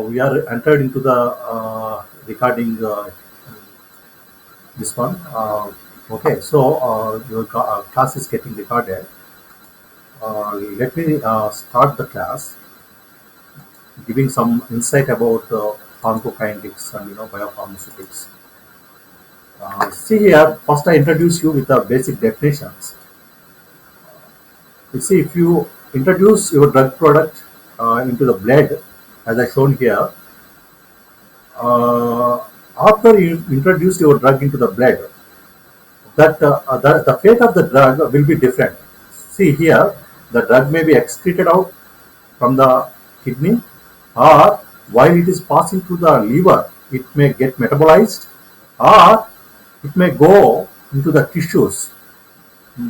We are entered into the recording this one. Okay, so your class is getting recorded. Let me start the class, giving some insight about pharmacokinetics and biopharmaceutics. See here, first I introduce you with the basic definitions. You see, if you introduce your drug product into the blood, as I shown here, uh, after you introduce your drug into the blood, the fate of the drug will be different. See here, the drug may be excreted out from the kidney, or while it is passing through the liver, it may get metabolized, or it may go into the tissues,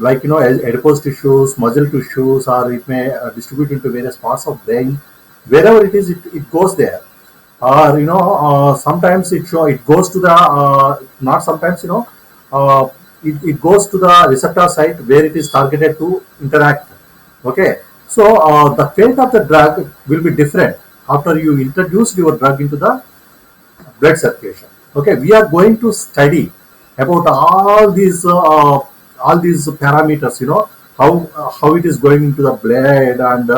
like adipose tissues, muscle tissues, or it may distribute into various parts of brain. Wherever it is, it goes there. Or sometimes it goes to the not sometimes it goes to the receptor site where it is targeted to interact. Okay, so the fate of the drug will be different after you introduce your drug into the blood circulation. Okay, we are going to study about all these parameters. How it is going into the blood, and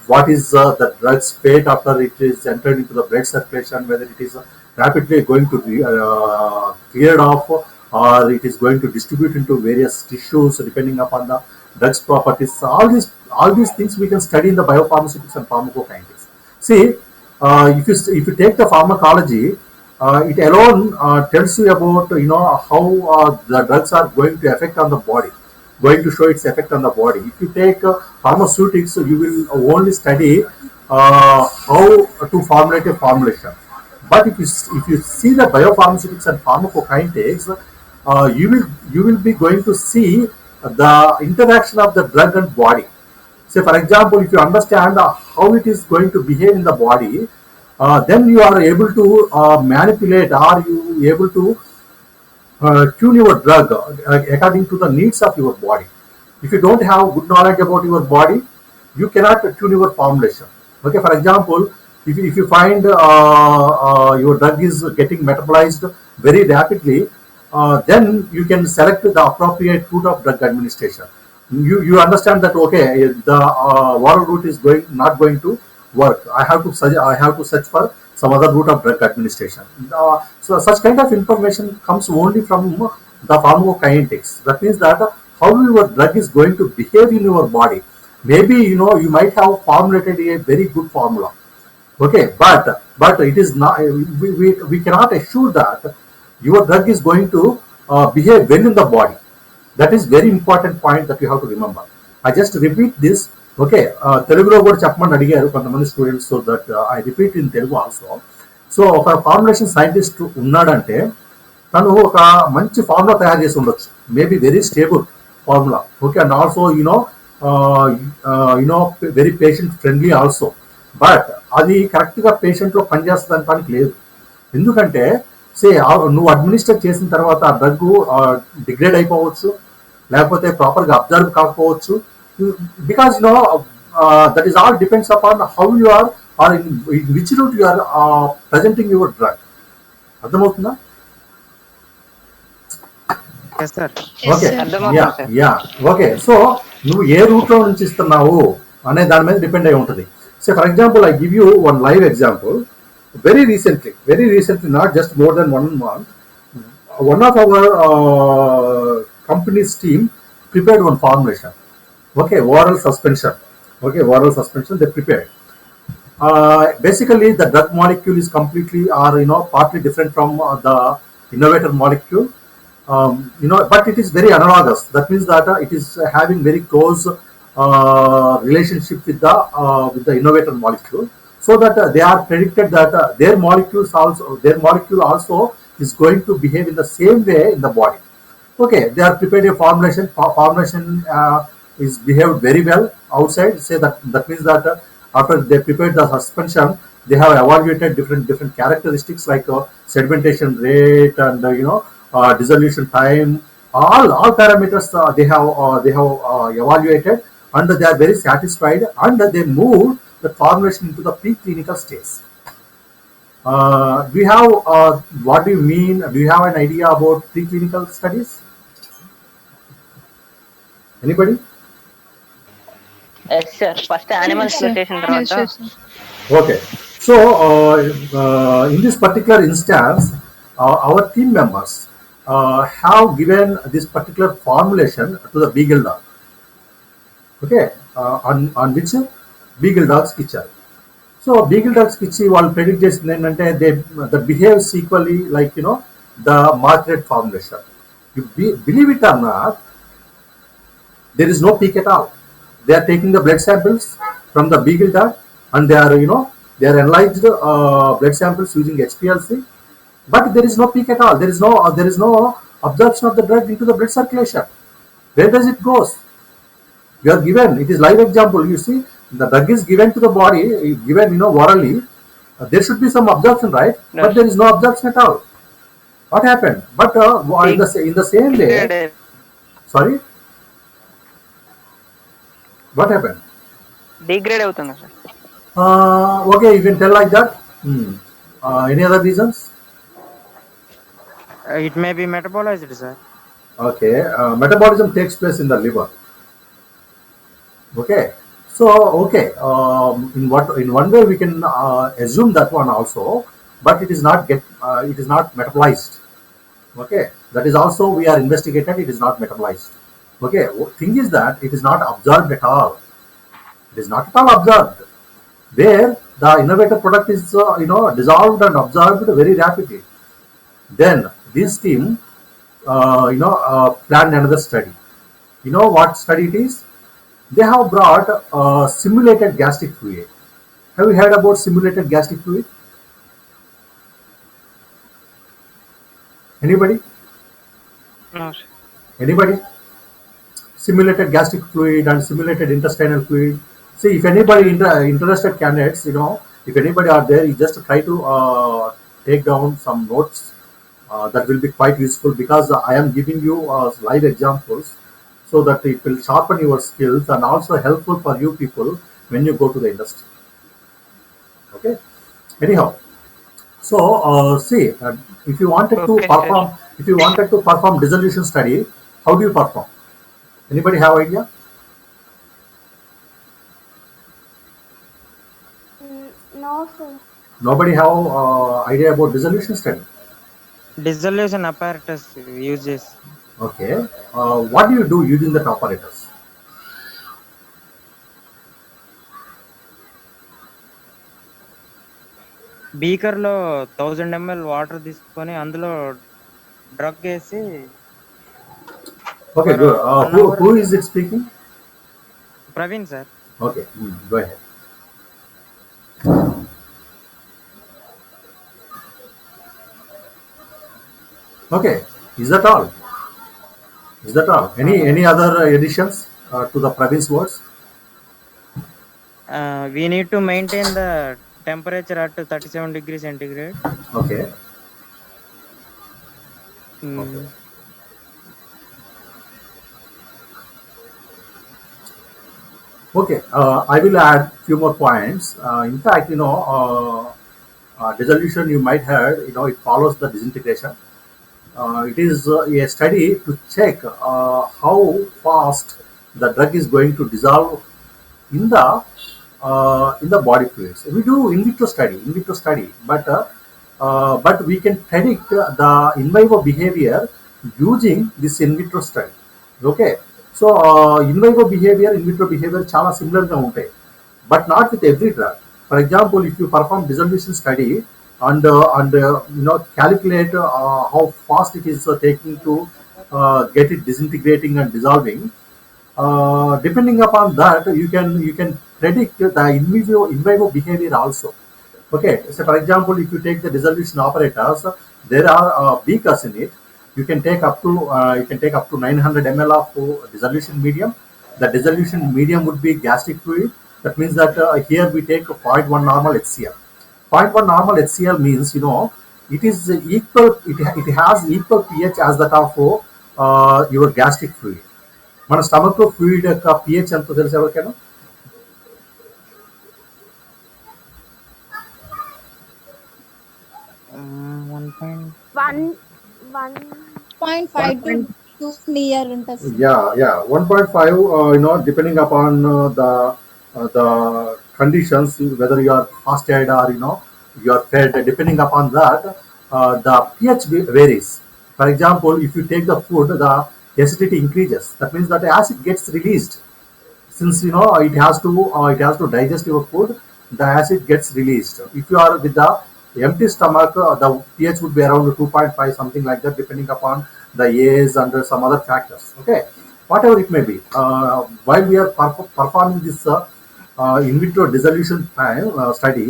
what is the drug's fate after it is entered into the blood circulation, whether it is rapidly going to be cleared off, or it is going to distribute into various tissues depending upon the drug's properties. All these things we can study in the biopharmaceutics and pharmacokinetics. See, if you take the pharmacology, it alone tells you about how the drugs are going to affect on the body, going to show its effect on the body. If you take pharmaceutics, you will only study how to formulate a formulation. But if you see the biopharmaceutics and pharmacokinetics, you will be going to see the interaction of the drug and body. Say, for example, if you understand how it is going to behave in the body, then you are able to manipulate, or you able to tune your drug according to the needs of your body. If you don't have good knowledge about your body, you cannot tune your formulation. Okay, for example, if you find your drug is getting metabolized very rapidly, then you can select the appropriate route of drug administration. You understand that, okay, the oral route is not going to work. I have to search for some other route of drug administration. So such kind of information comes only from the pharmacokinetics. That means that how your drug is going to behave in your body. Maybe you might have formulated a very good formula. Okay, but it is not. We cannot assure that your drug is going to behave well in the body. That is very important point that you have to remember. I just repeat this. Okay, తెలుగులో కూడా చెప్పమని అడిగారు కొంతమంది students, so that I repeat in Telugu also. So ఒక formulation scientist ఉన్నాడంటే తను ఒక మంచి ఫార్ములా తయారు చేసి ఉండొచ్చు, maybe very stable formula. Okay, and also very patient friendly also. But అది కరెక్ట్గా పేషెంట్లో పనిచేస్తుంది పనికి లేదు. ఎందుకంటే నువ్వు అడ్మినిస్టర్ చేసిన తర్వాత ఆ డ్రగ్ డిగ్రేడ్ అయిపోవచ్చు, లేకపోతే ప్రాపర్గా అబ్జర్వ్ కాకపోవచ్చు. Because that is all depends upon how you are, or in which route you are presenting your drug. అర్థమవుతుందా? Okay, yeah okay. సో నువ్వు ఏ రూట్ లో నుంచి ఇస్తున్నావు అనే దాని మీద డిపెండ్ అయి ఉంటుంది. So for example, I give you one live example. Very recently, not just more than 1 month, one of our company's team prepared one formulation. Okay, oral suspension. They prepared. Basically, the drug molecule is completely or partly different from the innovator molecule. But it is very analogous. That means that it is having very close relationship with the innovator molecule. So that they are predicted that their molecule also is going to behave in the same way in the body. Okay, they are prepared a formulation. Formulation is behaved very well outside. That means that after they prepared the suspension, they have evaluated different characteristics like sedimentation rate and dissolution time. All parameters they have evaluated, and they are very satisfied, and they moved the formulation into the preclinical stage. Do you have what do you mean? Do you have an idea about preclinical studies? Anybody? Yes sir, first Yes, animals లో sir. చేసిన Yes, తర్వాత yes, sir. Okay. So, in this particular instance, our team members have given this particular formulation to the beagle dog. Okay, on which beagle dogs ఇచ్చారు. So beagle dogs ఇచ్చి వాళ్ళు predict చేసింది ఏంటంటే the behaves equally like the market formulation. You believe it or not, there is no peak at all. They are taking the blood samples from the beagle dog, and they are analyzed blood samples using HPLC, but there is no peak at all. There is no absorption of the drug into the blood circulation. Where does it goes? You are given, it is live example. You see, the drug is given to the body, given orally. There should be some absorption, right? But there is no absorption at all. What happened? But in the same way, sorry, what happened? Degrade అవుతుంది sir. Okay, you can tell like that. Any other reasons? It may be metabolized, sir. Okay, metabolism takes place in the liver. Okay, so okay, in one way we can assume that one also, but it is not metabolized. Okay, that is also we are investigated. It is not metabolized. Okay, thing is that it is not absorbed at all. It is not at all absorbed. There, the innovator product is dissolved and absorbed very rapidly. Then this team, planned another study. You know what study it is? They have brought simulated gastric fluid. Have you heard about simulated gastric fluid? Anybody? No, sir. Anybody? Simulated gastric fluid and simulated intestinal fluid. See, if anybody interested candidates, if anybody are there, you just try to take down some notes. That will be quite useful because I am giving you live examples so that it will sharpen your skills and also helpful for you people when you go to the industry. Okay. Anyhow, so see, if you wanted to Okay, sir. perform dissolution study, how do you perform? Anybody have idea? No, sir. Nobody have idea about dissolution study. Dissolution apparatus uses. Okay. What do you do using that apparatus? Beaker లో 1000 ml water తీసుకొని అందులో drug వేసి. Okay, good. Who is it speaking? Praveen sir. Okay, go ahead. Okay, is that all? Is that all? Any other additions to the Pravin's words? We need to maintain the temperature at 37 degrees centigrade. Okay. Okay. Okay, I will add few more points. In fact, dissolution you might heard, it follows the disintegration. It is a study to check how fast the drug is going to dissolve in the body fluids. We do in vitro study, but we can predict the in vivo behavior using this in vitro study. Okay, so in vivo behavior, in vitro behavior చాలా similar గా ఉంటాయి, but not with every drug. For example, if you perform dissolution study and calculate how fast it is taking to get it disintegrating and dissolving, depending upon that you can predict the in vivo behavior also. Okay, so for example, if you take the dissolution apparatus, there are beakers in it. You can take up to 900 ml of dissolution medium. The dissolution medium would be gastric fluid. That means that here we take 0.1 normal HCl. 0.1 normal HCl means it is equal. It has equal pH as that of your gastric fluid. మన stomach fluid యొక్క pH ఎంతో తెలుసు ఎవరికైనా? one one 0.5 to 2 near ఉంటుంది sir. Yeah, 1.5, depending upon the conditions, whether you are fasted or you are fed, depending upon that, the pH varies. For example, if you take the food, the acidity increases. That means that the acid gets released. Since it has to digest your food, the acid gets released. If you are with the empty stomach, the pH would be around 2.5, something like that, depending upon the age and some other factors. Okay, whatever it may be. While we are performing this in vitro dissolution study,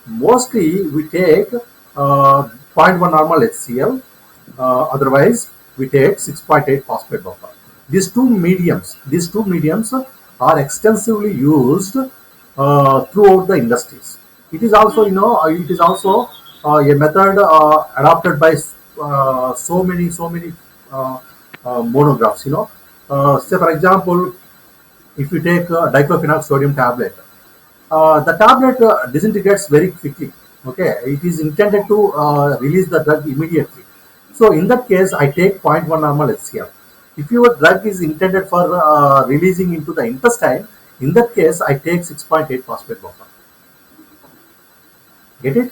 mostly we take zero point 0.1 normal HCl. Otherwise, we take 6.8 phosphate buffer. These two mediums are extensively used throughout the industries. It is also a method adopted by so many monographs. Say for example, if you take diclofenac sodium tablet, the tablet disintegrates very quickly. Okay, it is intended to release the drug immediately. So in that case, I take 0.1 normal HCl. If your drug is intended for releasing into the intestine, in that case, I take 6.8 phosphate buffer. Get it?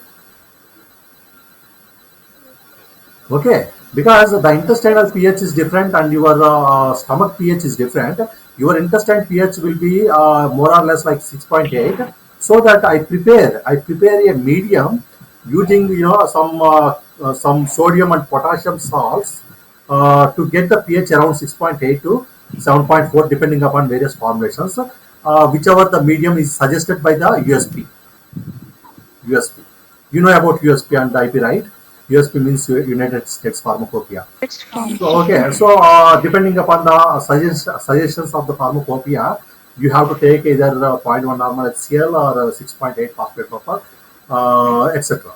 Okay, because the intestinal pH is different and your stomach pH is different. Your intestine pH will be more or less like 6.8. So that I prepare a medium using some sodium and potassium salts to get the pH around 6.8 to 7.4, depending upon various formulations, whichever the medium is suggested by the USP. You know about USP and IP, right? USP means United States Pharmacopoeia. So depending upon the suggestions of the pharmacopoeia, you have to take either 0.1 normal HCl or 6.8 phosphate buffer, etc.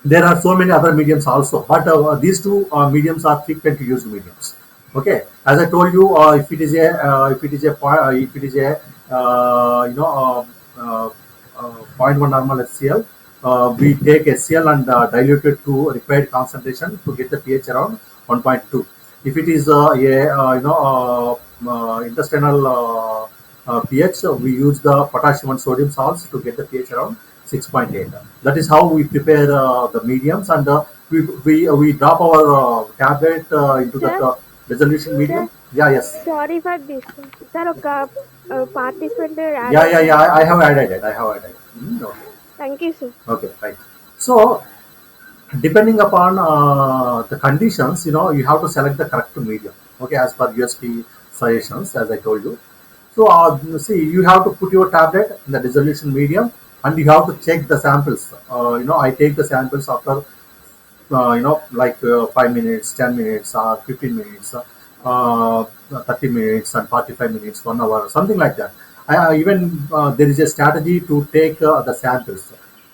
There are so many other mediums also, but these two mediums are frequently used mediums. Okay, as I told you, if it is a 0.1 normal HCl, we take HCl and dilute it to required concentration to get the pH around 1.2. If it is intestinal pH, we use the potassium and sodium salts to get the pH around 6.8. That is how we prepare the mediums, and we drop our tablet into that dissolution medium. Yeah, yes. sorry for this. Sir, ఒక participant Yeah. I have added it. Okay. Thank you, sir. Okay, right. So, depending upon the conditions, you have to select the correct medium. Okay, as per USP suggestions, as I told you. So, see, you have to put your tablet in the dissolution medium, and you have to check the samples. I take the samples after, 5 minutes, 10 minutes, 15 minutes, 30 minutes, and 45 minutes, 1 hour, something like that. Even there is a strategy to take the samples,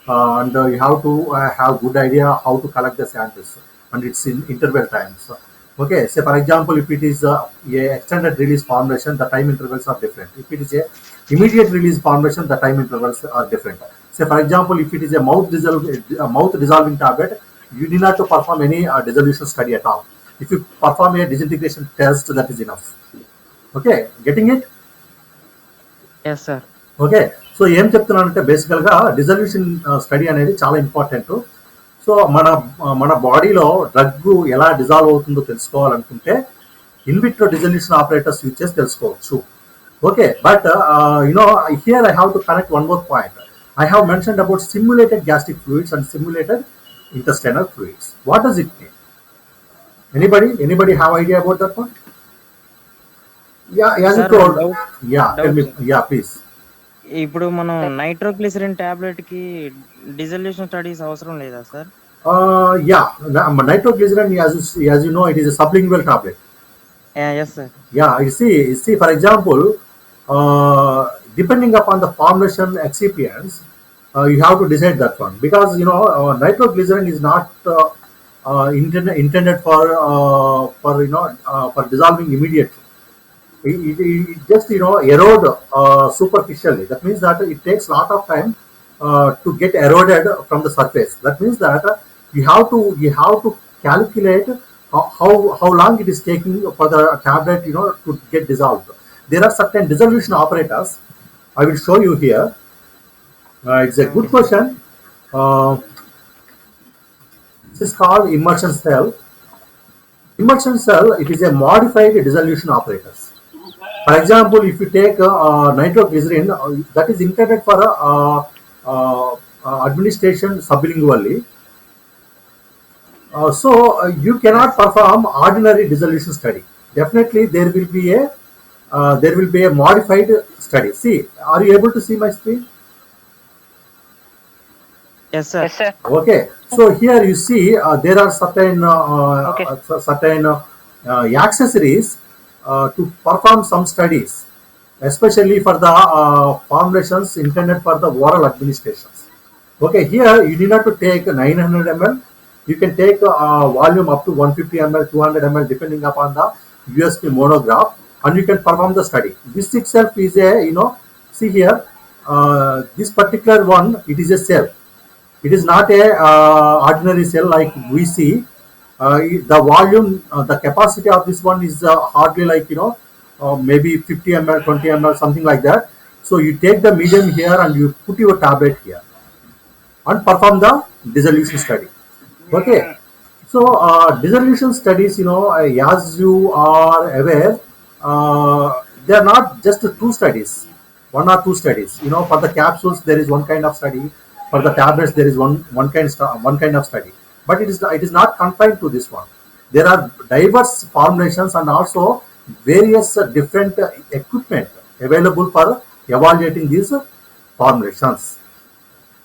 and you have to have good idea how to collect the samples, and it's in interval times. Okay, say for example, if it is a extended release formulation, the time intervals are different. If it is a immediate release formulation, the time intervals are different. Say for example, if it is a mouth dissolving tablet, you need not to perform any dissolution study at all. If you perform a disintegration test, that is enough. Okay, getting it? Yes sir. Okay, so ఏం చెప్తున్నానంటే బేసికల్గా dissolution study అనేది చాలా important. So మన బాడీలో drug ఎలా dissolve అవుతుందో తెలుసుకోవాలనుకుంటే ఇన్విట్రో డిజల్యూషన్ ఆపరేటర్స్ యూజ్ చేసి తెలుసుకోవచ్చు. Okay, but here I have to connect one more point. I have mentioned about simulated gastric fluids and simulated intestinal fluids. What does it mean? Anybody have idea about that one? Yeah, as Sir, you told. doubt. Yeah, tell me. Sir. Yeah, please. ఇప్పుడు మనం nitroglycerine tablet కి dissolution studies అవసరం లేదా sir? Yeah, nitroglycerin, as you know, it is a sublingual tablet. Yes sir. Yeah, you see, for example, depending upon the formulation excipients, you have to decide that one, because nitroglycerin is not intended for dissolving immediately. It just erode superficially. That means that it takes a lot of time to get eroded from the surface. That means that you have to calculate how long it is taking for the tablet to get dissolved. There are certain dissolution operators. I will show you here. It's a good question. This is called immersion cell. Immersion cell, it is a modified dissolution operators. For example, if you take nitroglycerin, that is intended for administration sublingually. You cannot perform ordinary dissolution study. Definitely, there will be a modified study. See, are you able to see my screen? Yes, sir. Yes, sir. Okay, so here you see there are certain Okay. accessories to perform some studies, especially for the formulations intended for the oral administrations. Okay, here you need not to take 900 ml. You can take volume up to 150 ml, 200 ml, depending upon the USP monograph, and you can perform the study. This itself is see here, this particular one, it is a cell. It is not a ordinary cell like we see. The volume, the capacity of this one is hardly like maybe 50 ml, 20 ml, something like that. So you take the medium here and you put your tablet here and perform the dissolution study. Okay. So dissolution studies, as you are aware, they are not just two studies, one or two studies. For the capsules there is one kind of study. For the tablets there is one kind of study. But it is not confined to this one. There are diverse formulations and also various different equipment available for evaluating these formulations.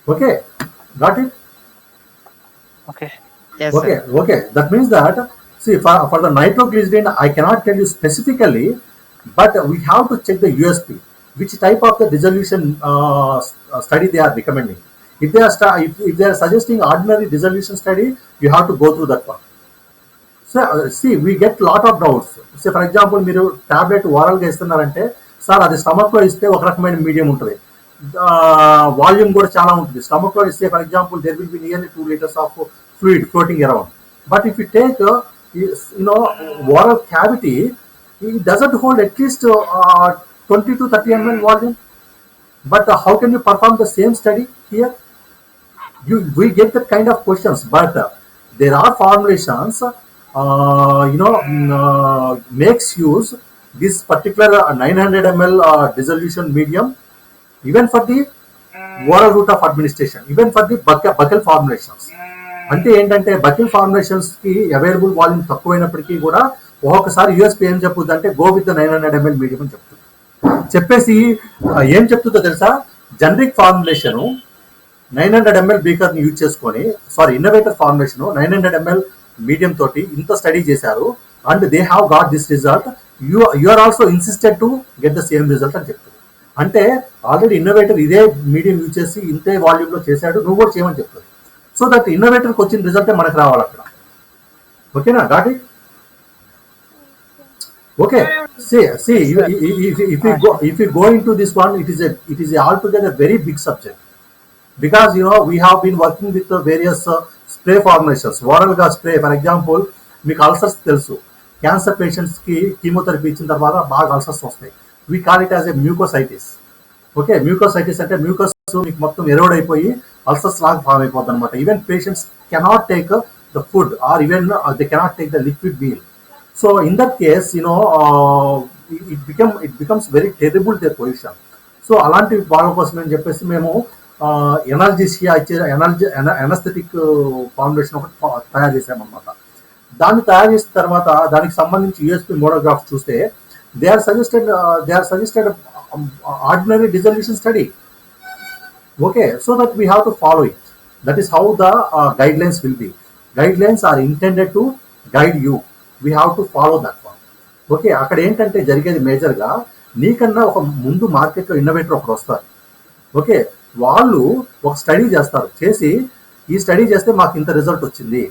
Okay, got it? Okay. Yes, Okay, sir. okay. That means that, see, for the nitroglycerin, I cannot tell you specifically, but we have to check the USP, which type of the dissolution study they are recommending. If they are if they are suggesting ordinary dissolution study, you have to go through that one. So see, we get lot of doubts. Say for example, మీరు tablet ఓరల్గా ఇస్తున్నారంటే sir అది స్టమక్లో ఇస్తే ఒక రకమైన medium ఉంటుంది, volume కూడా చాలా ఉంటుంది. స్టమక్లో ఇస్తే for example there will be nearly 2 liters of fluid floating around. But if you take oral cavity, it doesn't hold at least 20 to 30 ml volume. But how can you perform the same study here? We get that kind of questions. But there are formulations, makes use this particular 900 ml dissolution medium, even for the oral route of administration, even for the buccal formulations. అంటే ఏంటంటే buccal formulations కి available volume తక్కువైనప్పటికీ కూడా ఒక్కొక్కసారి USP ఏం చెప్పుద్ది అంటే go with the 900 ml medium అని చెప్తుంది. చెప్పేసి ఏం చెప్తుందో తెలుసా, జనరిక్ ఫార్ములేషన్ 900 ml బీకర్ ని యూజ్ చేసుకొని, ఇన్నోవేటర్ ఫార్ములేషన్ 900 ml మీడియం తోటి ఇంత స్టడీ చేశారు and they have got this result. You are also insisted to get the same result అని చెప్తుంది. అంటే ఆల్రెడీ ఇన్నోవేటర్ ఇదే మీడియం యూజ్ చేసి ఇంతే వాల్యూమ్ లో చేశాడు, నువ్వు కూడా చేయమని చెప్తుంది. సో దట్ ఇన్నోవేటర్కి వచ్చిన రిజల్టే మనకు రావాలి అక్కడ. ఓకేనా, got it? Okay, see if you go into this one, it is altogether very big subject, because we have been working with various spray formulations. oral గా spray, for example మీకు ulcers తెలుసు, cancer patients కి chemotherapy ఇచ్చిన తర్వాత బాగా ulcers వస్తాయి. we call it as a mucositis. Okay, mucositis అంటే mucus మీకు మొత్తం ఎరోడ్ అయిపోయి అల్సర్స్ లాగా ఫామ్ అయిపోతుంది అనమాట. Even patients cannot take the food or even they cannot take the liquid meal. So in that case it becomes very terrible their position. So అలాంటి వాళ్ళ కోసం అని చెప్పేసి మేము ఎనర్జీషియా ఇచ్చే ఎనస్థెటిక్ ఫార్ములేషన్ ఒకటి తయారు చేసామన్నమాట. దాన్ని తయారు చేసిన తర్వాత దానికి సంబంధించి యూఎస్పీ మోనోగ్రాఫ్ చూస్తే they are suggested ordinary dissolution study. Okay, so that we have to follow it. That is how the guidelines will be. Guidelines are intended to guide you. We have to follow that one. Okay, అక్కడ ఏంటంటే జరిగేది మేజర్గా నీకన్నా ఒక ముందు మార్కెట్లో innovator ఒకరు వస్తారు. ఓకే, వాళ్ళు ఒక స్టడీ చేస్తారు, చేసి ఈ స్టడీ చేస్తే మాకు ఇంత రిజల్ట్ వచ్చింది,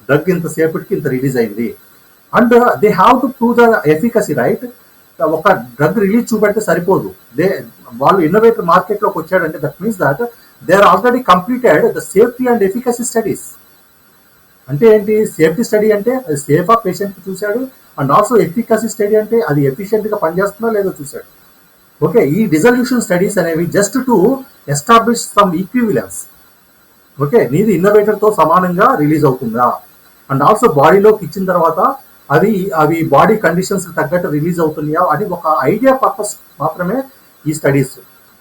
డ్రగ్ ఇంతసేపటికి ఇంత రిలీజ్ అయింది, and they have to prove the efficacy, right? ఒక డ్రగ్ రిలీజ్ చూపెడితే సరిపోదు. వాళ్ళు ఇన్నోవేటర్ మార్కెట్లోకి వచ్చాడంటే that means that they are already completed the safety and efficacy studies. అంటే ఏంటి? సేఫ్టీ స్టడీ అంటే అది సేఫ్ ఆఫ్ పేషెంట్కి చూశాడు, అండ్ ఆల్సో ఎఫికసీ స్టడీ అంటే అది ఎఫిషియెంట్గా పనిచేస్తుందో లేదో చూశాడు. ఓకే, ఈ డిజల్యూషన్ స్టడీస్ అనేవి just to establish some equivalence. Okay, నీది ఇన్నోవేటర్తో సమానంగా రిలీజ్ అవుతుందా, అండ్ ఆల్సో బాడీలోకి ఇచ్చిన తర్వాత అవి బాడీ కండిషన్స్ తగ్గట్టు రిలీజ్ అవుతున్నాయా అని ఒక ఐడియా పర్పస్ మాత్రమే ఈ స్టడీస్.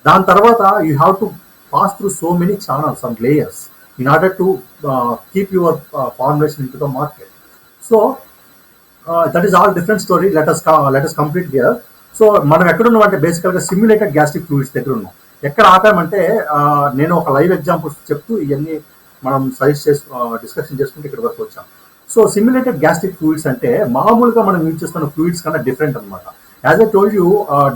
దాని తర్వాత you have to pass through so many channels and layers in order to keep your formulation in to the market. So that is all different story. Let us complete here. So మనం ఎక్కడ ఉన్నాం అంటే బేసికల్గా simulated gastric fluids దగ్గర ఉన్నాం. ఎక్కడ ఆపామంటే నేను ఒక లైవ్ ఎగ్జాంపుల్స్ చెప్తూ ఇవన్నీ మనం డిస్కషన్ చేసుకుంటే ఇక్కడ వరకు వచ్చాం. సో సిమ్యులేటెడ్ గ్యాస్ట్రిక్ ఫ్లూయిడ్స్ అంటే మామూలుగా మనం యూజ్ చేస్తున్న ఫ్లూయిడ్స్ కన్నా డిఫరెంట్ అనమాట. As I told you,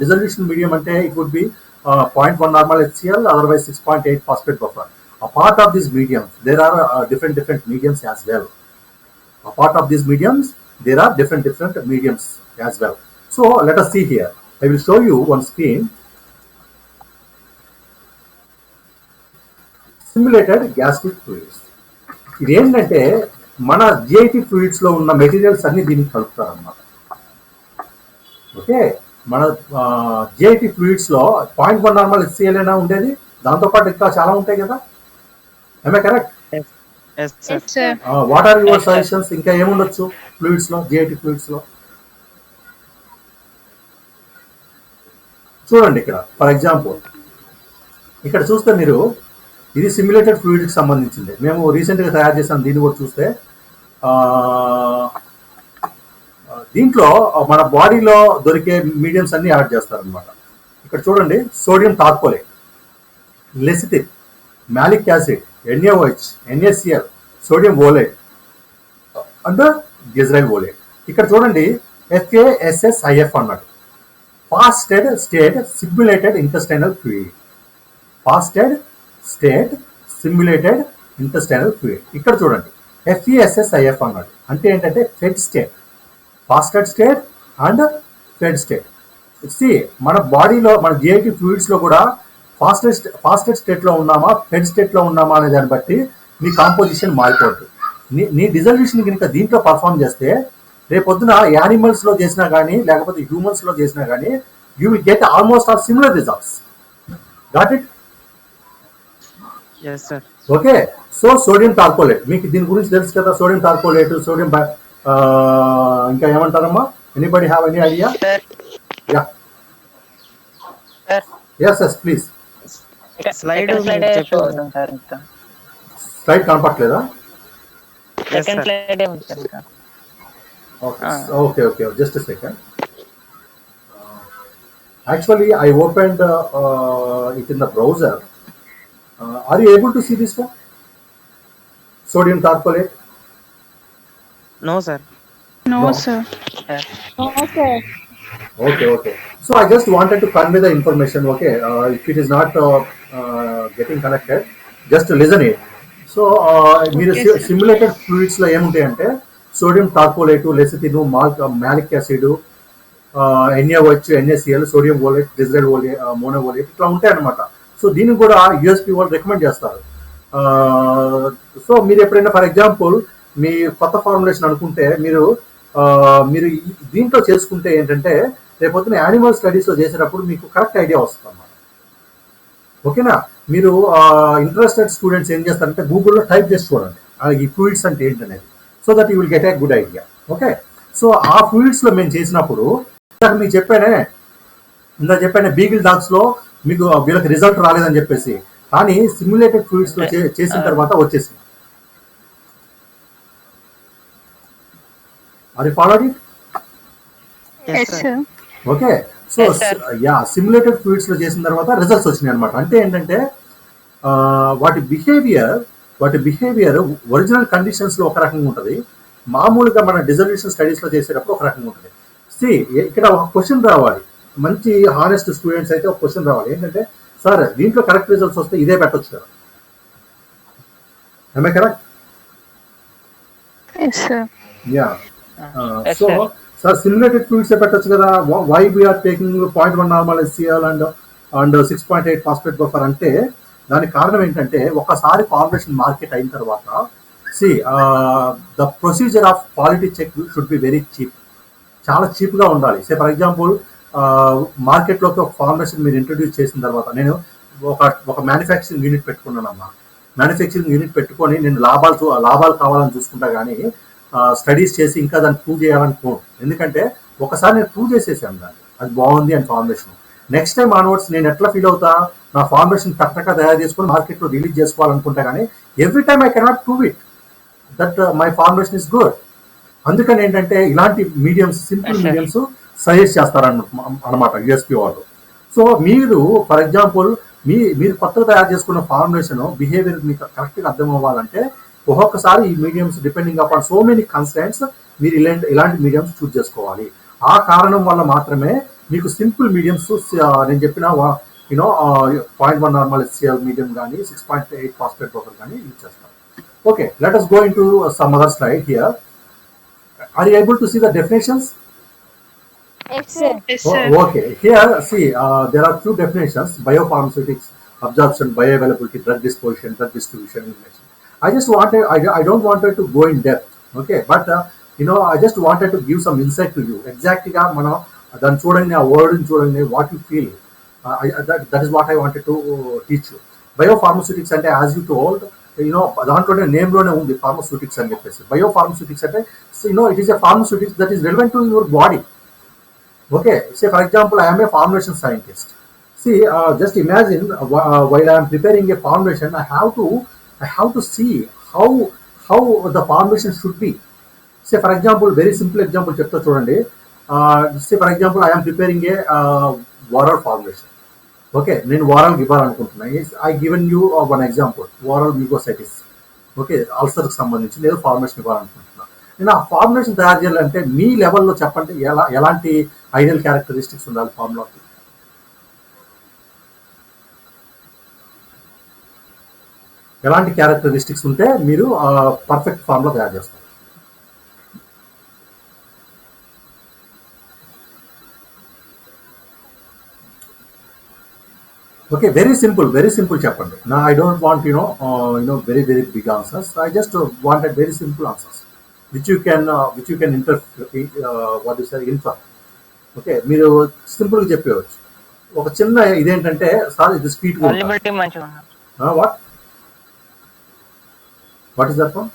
dissolution medium అంటే it would be 0.1 normal HCl, otherwise 6.8 phosphate buffer. A part of these mediums, there are different mediums as well. A part of these mediums, there are different mediums as well. So let us see here. I will show you one screen. Simulated gastric fluids. ఇది ఏంటంటే మన GIT fluids లో ఉన్న materials అన్ని దీనికి కలుపుతారు అన్నమాట. Okay, మన జిఐటి ఫ్లూయిడ్స్ లో 0.1 నార్మల్ HCl అయినా ఉండేది, దాంతోపాటు ఇంకా చాలా ఉంటాయి కదా. Am I correct? Yes, sir. What are your suggestions? ఇంకా ఏముండొచ్చు ఫ్లూయిడ్స్ లో, జిఐటి ఫ్లూయిడ్స్ లో? చూడండి ఇక్కడ ఫర్ ఎగ్జాంపుల్, ఇక్కడ చూస్తే మీరు ఇది సిమ్యులేటెడ్ ఫ్లూయిడ్కి సంబంధించింది. మేము రీసెంట్గా తయారు చేసాం. దీన్ని కూడా చూస్తే దీంట్లో మన బాడీలో దొరికే మీడియంస్ అన్ని యాడ్ చేస్తారనమాట. ఇక్కడ చూడండి, sodium taurocholate, lecithin, malic acid, NaOH, NaCl, sodium oleate and glyceryl oleate. ఇక్కడ చూడండి FASSIF అన్నాడు, fasted state simulated intestinal fluid. Fasted state simulated intestinal fluid. ఇక్కడ చూడండి FESSIF అన్నాడు. అంటే ఏంటంటే fed state, fasted state and fed state. మన బాడీలో మన జిఐటి ఫ్లూయిడ్స్ లో కూడా ఫాస్టెడ్ స్టేట్ లో ఉన్నామా, ఫెడ్ స్టేట్ లో ఉన్నామా అనే దాన్ని బట్టి నీ కాంపోజిషన్ మారిపోద్ది. నీ డిజల్యూషన్ కనుక దీంట్లో పర్ఫామ్ చేస్తే రేపొద్దున యానిమల్స్ లో చేసినా కానీ లేకపోతే హ్యూమన్స్ లో చేసినా కానీ you will get almost all similar results. Got it? Yes, sir. Okay, so sodium taurocholate మీకు దీని గురించి తెలుసు కదా. సోడియం టార్కోలేట్, సోడియం ఇంకా ఏమంటారమ్మా? Anybody have any idea? Sir. Yes please. Slide చూద్దాం సార్. ఇంకా స్లైడ్ కనపట్లేదా? సెకండ్ స్లైడ్ ఉంది సార్. ఇంకా Okay, just a second. Actually, I opened it in the browser. Are you able to see this one? Sodium tartrate? No, sir. No. sir. Okay. Okay. So I just wanted to convey the information. Okay, if it is not getting connected, just listen it. So మీరు simulated fluids లో ఏముంటాయంటే sodium taurocholate, lecithin, malic acid, NaOH, NaCl, sodium oleate, glyceryl oleate, mono oleate ఇట్లా ఉంటాయి అనమాట. So దీనికి కూడా USP వాళ్ళు recommend చేస్తారు. సో మీరు ఎప్పుడైనా ఫర్ ఎగ్జాంపుల్ మీ కొత్త ఫార్ములేషన్ అనుకుంటే మీరు దీంట్లో చేసుకుంటే ఏంటంటే రేపొద్దున యానిమల్ స్టడీస్లో చేసేటప్పుడు మీకు కరెక్ట్ ఐడియా వస్తుంది అన్నమాట. ఓకేనా? మీరు ఇంట్రెస్టెడ్ స్టూడెంట్స్ ఏం చేస్తారంటే గూగుల్లో టైప్ చేసి చూడండి ఈ ఫ్లూయిడ్స్ అంటే ఏంటనేది, so that you will get a good idea. Okay, so ఆ ఫ్లూయిడ్స్లో మేము చేసినప్పుడు మీకు చెప్పానే బీగిల్ డాగ్స్లో మీకు వీళ్ళకి రిజల్ట్ రాలేదని చెప్పేసి, కానీ సిమ్యులేటెడ్ ఫ్లూయిడ్స్లో చేసిన తర్వాత వచ్చేసింది. అది followed it? Yes, sir. Okay, so simulated fluids లో చేసిన తర్వాత రిజల్ట్స్ వచ్చినాయి అనమాట. అంటే ఏంటంటే వాటి బిహేవియర్ ఒరిజినల్ కండిషన్స్ లో ఒక రకంగా ఉంటుంది, మామూలుగా మన డిజల్యూషన్ స్టడీస్ లో చేసేటప్పుడు ఒక రకంగా ఉంటుంది. ఇక్కడ ఒక క్వశ్చన్ రావాలి, మంచి హానెస్ట్ స్టూడెంట్స్ అయితే ఒక క్వశ్చన్ రావాలి ఏంటంటే, సార్ దీంట్లో కరెక్ట్ రిజల్ట్స్ వస్తే ఇదే పెట్టొచ్చు కదా. Am I correct? Yes, sir. Yeah. So simulated fluids పెట్టొచ్చు కదా. Why we are taking 0.1 normal HCl and 6.8 phosphate buffer అంటే దానికి కారణం ఏంటంటే ఒకసారి ఫార్ములేషన్ మార్కెట్ అయిన తర్వాత See, the procedure of quality check should be very cheap. చాలా చీప్గా ఉండాలి. సే ఫర్ ఎగ్జాంపుల్ మార్కెట్లోకి ఒక ఫార్మేషన్ మీరు ఇంట్రడ్యూస్ చేసిన తర్వాత నేను ఒక ఒక మ్యానుఫ్యాక్చరింగ్ యూనిట్ పెట్టుకున్నానమ్మా. మ్యానుఫ్యాక్చరింగ్ యూనిట్ పెట్టుకొని నేను లాభాలు కావాలని చూసుకుంటా కానీ స్టడీస్ చేసి ఇంకా దాన్ని ప్రూవ్ చేయాలనుకోను. ఎందుకంటే ఒకసారి నేను ప్రూవ్ చేసేసాను దాన్ని, అది బాగుంది అని ఫార్మేషన్. నెక్స్ట్ టైం ఆన్వర్డ్స్ నేను ఎట్లా ఫీల్ అవుతా, నా ఫార్మేషన్ కరెక్ట్గా తయారు చేసుకొని మార్కెట్లో రిలీజ్ చేసుకోవాలనుకుంటా కానీ every time I cannot prove it that my formation is good. అందుకని ఏంటంటే ఇలాంటి మీడియంస్, సింపుల్ మీడియంస్ సజెస్ట్ చేస్తారన్నమాట యూఎస్పీ వాళ్ళు. సో మీరు ఫర్ ఎగ్జాంపుల్ మీరు కొత్తగా తయారు చేసుకున్న ఫార్ములేషన్ బిహేవియర్ మీకు కరెక్ట్గా అర్థం అవ్వాలంటే ఒక్కొక్కసారి ఈ mediums depending upon so many constants మీరు ఇలాంటి మీడియంస్ చూస్ చేసుకోవాలి. ఆ కారణం వల్ల మాత్రమే మీకు సింపుల్ మీడియంస్ నేను చెప్పిన 0.1 నార్మల్ HCl మీడియం కానీ 6.8 ఫాస్ఫేట్ బఫర్ కానీ యూజ్ చేస్తారు. Okay, let us go into some other slide here. Are you able to see the definitions? Yes, sir. Yes, sir. Okay, here see there are two definitions: biopharmaceutics, absorption, bioavailability, drug disposition, drug distribution, elimination. I don't wanted to go in depth, okay, but I just wanted to give some insight to you. Exactly మనం దాన్ని చూడండి, ఆ word చూడండి, what you feel. That is what I wanted to teach you. Biopharmaceutics అంటే as you told, దాంట్లోనే నేమ్లోనే ఉంది pharmaceutics అని చెప్పేసి. బయోఫార్మస్యూటిక్స్ అంటే it is a pharmaceutics that is relevant to your body. Okay, say for example I am a formulation scientist. See, just imagine while I am preparing a formulation, I have to see how the formulation should be. Say for example, very simple example చెప్తా చూడండి. Say for example, I am preparing a oral formulation. Okay, నేను oral ఇవ్వాలనుకుంటున్నా. I given you one example, oral mucositis. Okay, అల్సర్కి సంబంధించి నేను formulation ఇవ్వాలనుకుంటున్నా. నేను ఆ formulation తయారు చేయాలంటే మీ లెవెల్లో చెప్పండి ఎలాంటి ఐడియల్ క్యారెక్టరిస్టిక్స్ ఉండాలి ఫార్ములాకి. ఎలాంటి క్యారెక్టరిస్టిక్స్ ఉంటే మీరు పర్ఫెక్ట్ ఫార్ములా తయారు చేస్తారు. Okay, very simple చెప్పండి. Now I don't want very big answers. I just wanted very simple answers which you can infer. Okay, మీరు సింపుల్ గా చెప్పవచ్చు. ఒక చిన్న ఇదేంటంటే సార్ ఇది స్వీట్ గా సాల్యుబిలిటీ మంచిగా ఉంది. What is that one?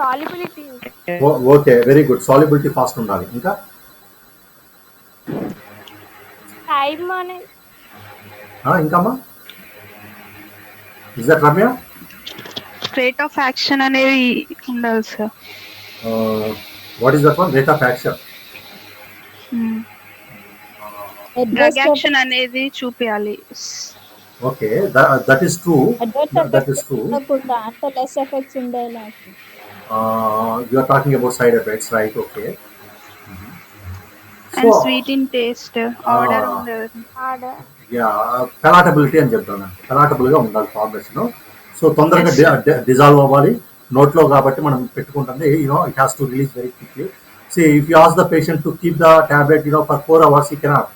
Solubility. Okay, very good. Solubility fast ఉండాలి. ఇంకా టైం అనే ఇంకమ్మా, is that Ramya? Rate of action అనేది ఉండాలి sir. What is that one? Rate of action. Drug action అనేది చూపించాలి. Okay, that is true. That is true. అంత less effects ఉండేలా. You are talking about side effects, right? Okay. And sweet in taste, odour ఉండదు. Palatability అని చెప్తాను. పెలాటబుల్గా ఉండాలి formulation. So తొందరగా dissolve అవ్వాలి నోట్లో కాబట్టి మనం పెట్టుకుంటుంది. It has to release very quickly. See, if you ask the patient to keep the tablet for 4 hours, he cannot.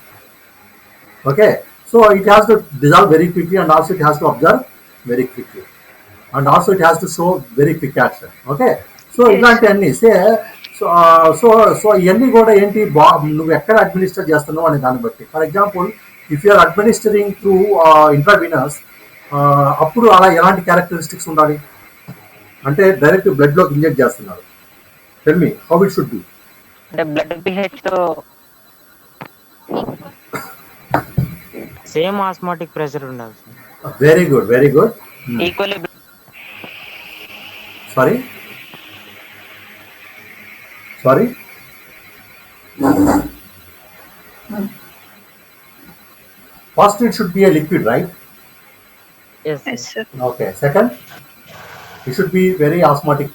Okay, so it has to dissolve very quickly and also it has to absorb very quickly and also it has to show very quick action. Okay, so ఇలాంటివన్నీ so ఇవన్నీ కూడా ఏంటి, నువ్వు ఎక్కడ administer చేస్తున్నావు అనే దాన్ని బట్టి. For example, if you're administering through intravenous, అప్పుడు అలా ఎలాంటి క్యారెక్టరిస్టిక్స్ ఉండాలి అంటే డైరెక్ట్ బ్లడ్లోకి ఇంజెక్ట్ చేస్తున్నారు. Tell me how it should be. అంటే blood pH same osmotic pressure ఉండాలి. Very good. Equally. Sorry first it should be a liquid, right? Yes, Yes, sir. Okay, second it should be very osmotic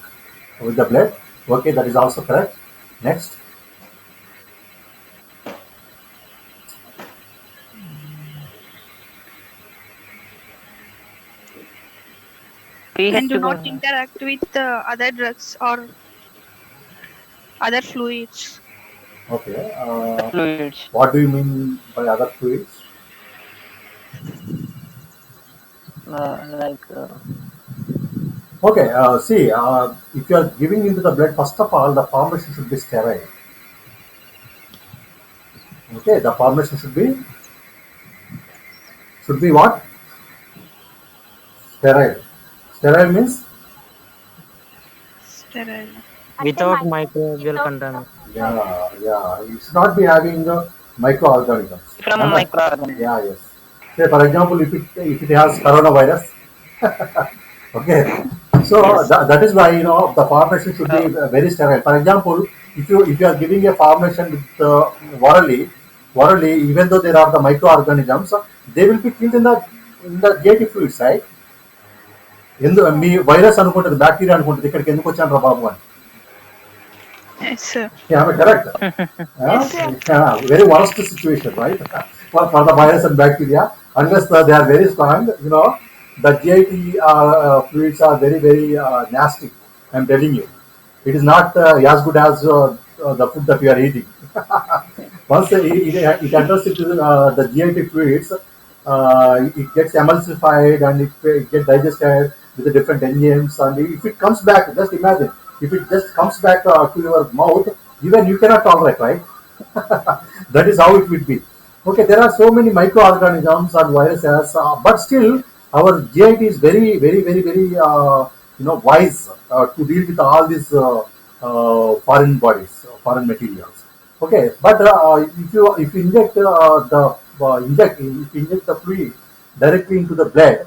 with the blood. Okay, that is also correct. Next, And do not interact with other drugs or other fluids. okay, fluids. what do you mean by other fluids? Like Okay, see, if you are giving into the blood, first of all, the formulation should be sterile. Okay, the formulation should be what? Sterile. Sterile means Sterile. Without microbial without contaminant. yeah. It should not be having microorganisms. From Am I? microorganism. Yeah, yes. Say for example, if it has coronavirus, okay. So Yes. that is why the formulation should be Uh, very sterile. For example, if you are giving a formulation with orally, even though there are the microorganisms, they will be killed in the gate fluids, right? Me virus అనుకుంటుంది bacteria అనుకుంటుంది ఇక్కడికి ఎందుకు వచ్చాను రా బాబు అని Yes, sir. Yeah, am I correct? Yes, sir. Very worst situation, right? For the virus and bacteria, unless they are very strong, the GIT fluids are very, very nasty. I'm telling you, it is not as good as the food that we are eating. Once it enters into the GIT fluids, it gets emulsified and it gets digested with the different enzymes. And if it comes back, just imagine, if it just comes back to your mouth, even you cannot tolerate, right? That is how it will be. Okay, there are so many microorganisms and viruses, but still our GIT is very, very, very, very, wise to deal with all these foreign bodies, foreign materials. Okay, but if you inject if you inject the fluid directly into the blood,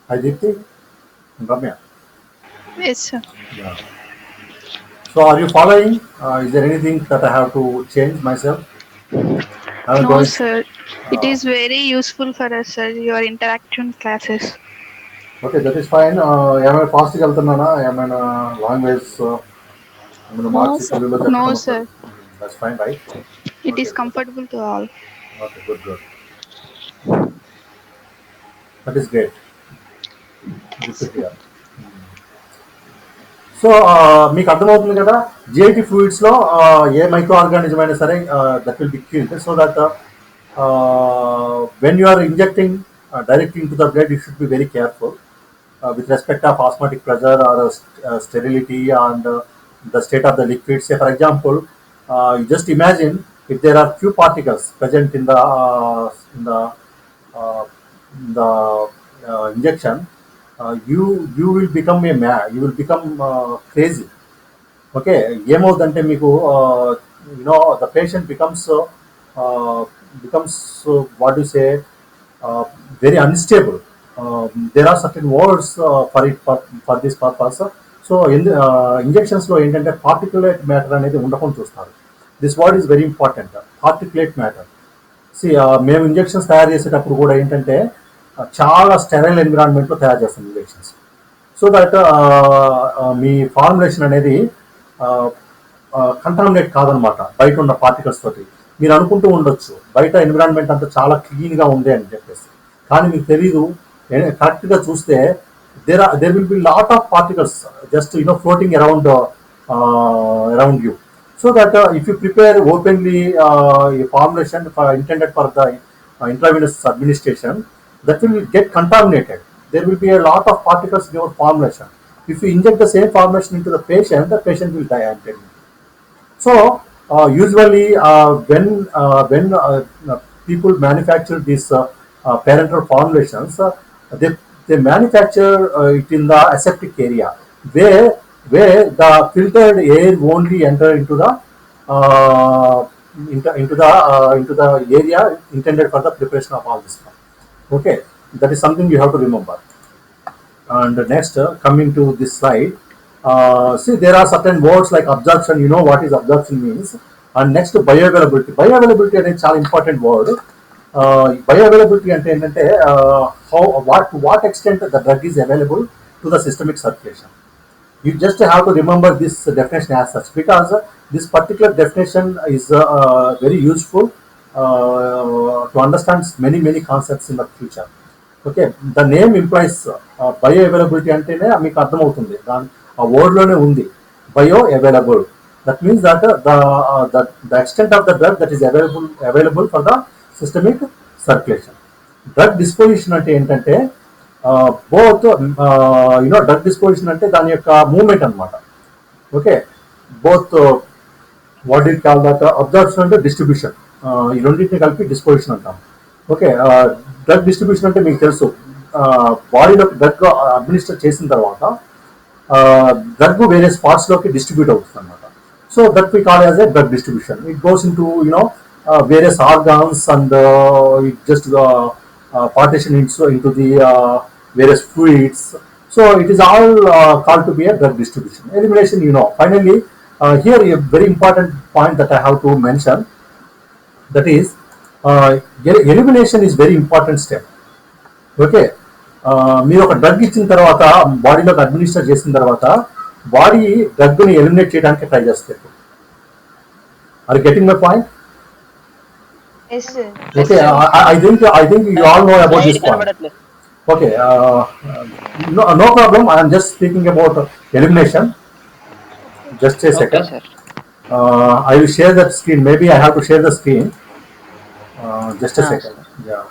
Aditi, Ramya. Yes, sir. Yeah. So are you following? Is there anything that I have to change myself? I'm No, going. sir. It is very useful for us, sir. Your interaction classes. Okay, that is fine. ఏమైనా ఫాస్ట్గా వెళ్తున్నానా ఏమైనా language ఏమైనా మార్చి తెలుగులో No, చెప్పడం sir. That's fine right It is comfortable to all. Okay good that is great good to hear so మీకు అర్థమవుతుంది కదా GIT ఫ్లూయిడ్స్లో ఏ మైక్రో ఆర్గానిజం అయినా సరే that will be killed so that when you are injecting directly into the blood you should be very careful with respect of osmotic pressure or sterility and the state of the liquid. Say, for example, you just imagine if there are few particles present in uh, the injection, you will become you will become crazy. Okay, ఏమవుతుందంటే మీకు the patient becomes what do you say very unstable. There are certain words for this purpose. So injections లో ఏంటంటే particulate matter అనేది ఉండకుండా చూస్తారు. This word is very important, particulate matter. See మేము injections తయారు చేసేటప్పుడు కూడా ఏంటంటే చాలా స్టెరైల్ ఎన్విరాన్మెంట్లో తయారు చేస్తాం ఇంజెక్షన్స్. సో దట్ మీ ఫార్ములేషన్ అనేది కంటామినేట్ కాదనమాట బయట ఉన్న పార్టికల్స్ తోటి. మీరు అనుకుంటూ ఉండొచ్చు బయట ఎన్విరాన్మెంట్ అంతా చాలా క్లీన్గా ఉంది అని చెప్పేసి, కానీ మీకు తెలీదు కరెక్ట్గా చూస్తే there will be lot of particles just floating around you. So that if you prepare openly a formulation intended for the intravenous administration, that will get contaminated. There will be a lot of particles in your formulation. If you inject the same formulation into the patient will die. I'm telling you. So usually when people manufacture these parental formulations, they they manufacture it in the aseptic area where the filtered air only enter into the area intended for the preparation of all this stuff. Okay, that is something you have to remember. And next, coming to this slide, see there are certain words like absorption. You know what is absorption means. And next, bioavailability. Bioavailability అనేది చాలా important word. Bioavailability అంటే ఏంటంటే how what to what extent the drug is available to the systemic circulation. You just have to remember this definition as such, because this particular definition is very useful to understand many concepts in the future. Okay, the name implies bio availability అంటేనే మీకు అర్థమవుతుంది, దాని ఆ వర్డ్లోనే ఉంది bio available. That means that the extent of the drug that is available for the systemic circulation. Drug disposition అంటే ఏంటంటే both you know drug disposition అంటే దాని యొక్క మూమెంట్ అనమాట. Okay, both what it call that absorption అంటే distribution, ఈ రెండింటిని కలిపి డిస్పోజిషన్ అంటాం. ఓకే, డ్రగ్ డిస్ట్రిబ్యూషన్ అంటే మీకు తెలుసు, బాడీలోకి డ్రగ్ అడ్మినిస్టర్ చేసిన తర్వాత డ్రగ్ వేరే స్పాట్స్లోకి డిస్ట్రిబ్యూట్ అవుతుంది అనమాట. So that we call as a drug distribution. It goes into various organs and it just partition into the various fluids. So it is all called to be a drug distribution. Elimination, finally, here a very important point that I have to mention, that is elimination is very important step. ఓకే, మీరు ఒక drug ఇచ్చిన తర్వాత బాడీలోకి administer చేసిన తర్వాత body డ్రగ్ని eliminate చేయడానికి ట్రై చేస్తారు. Are getting my point? Yes, sir. Okay, I think you all know about this point. Okay, no problem. I am just speaking about elimination. Just a second. Okay, sir. I will share that screen. Maybe I have to share the screen. Just a second. Yeah.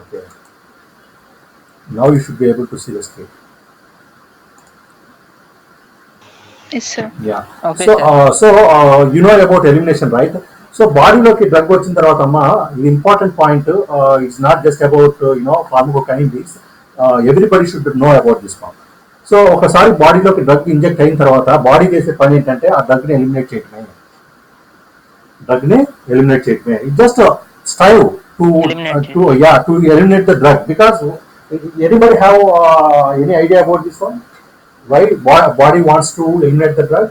Okay. Now you should be able to see the screen. Yes, sir. Yeah. Okay, So you know about elimination, right? So బాడీలోకి drug వచ్చిన తర్వాత అమ్మా, ఇది important point. It's not just about pharmacokinetics. Everybody should know about this point. So ఒకసారి బాడీలోకి drug inject అయిన తర్వాత body చేసే పని ఏంటంటే ఆ డ్రగ్ని ఎలిమినేట్ చేయటమే. It just strive to eliminate the drug, because anybody have any idea about this one? Why body wants to eliminate the drug?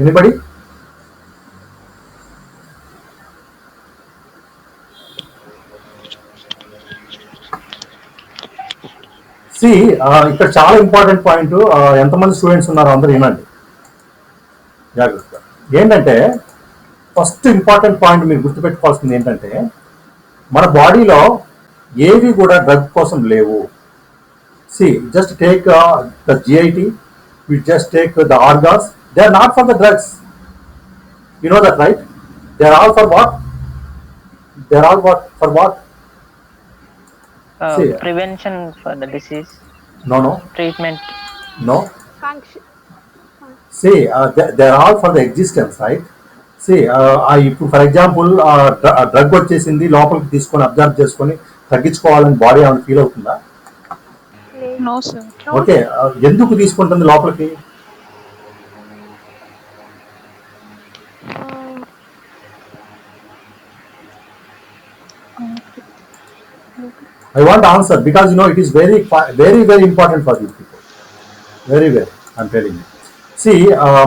Anybody? ఇక్కడ చాలా ఇంపార్టెంట్ పాయింట్. ఎంతమంది స్టూడెంట్స్ ఉన్నారో అందరూ వినండి జాగ్రత్తగా. ఏంటంటే ఫస్ట్ ఇంపార్టెంట్ పాయింట్ మీరు గుర్తుపెట్టుకోవాల్సింది ఏంటంటే, మన బాడీలో ఏవి కూడా డ్రగ్ కోసం లేవు. Just take the GIT, we just take the organs, they are not for the drugs. You know that, right? They are all for what? Prevention for the disease. No. Treatment. No. Function. They are all for the existence, right? For example, drug వచ్చేసింది, లోపలికి తీసుకొని observe చేసుకొని తగ్గించుకోవాలని body ఏమైనా feel అవుతుందా? No, sir. Okay, ఎందుకు తీసుకుంటుంది లోపలికి? I want to answer, because it is very important for you people. Very, I'm telling you.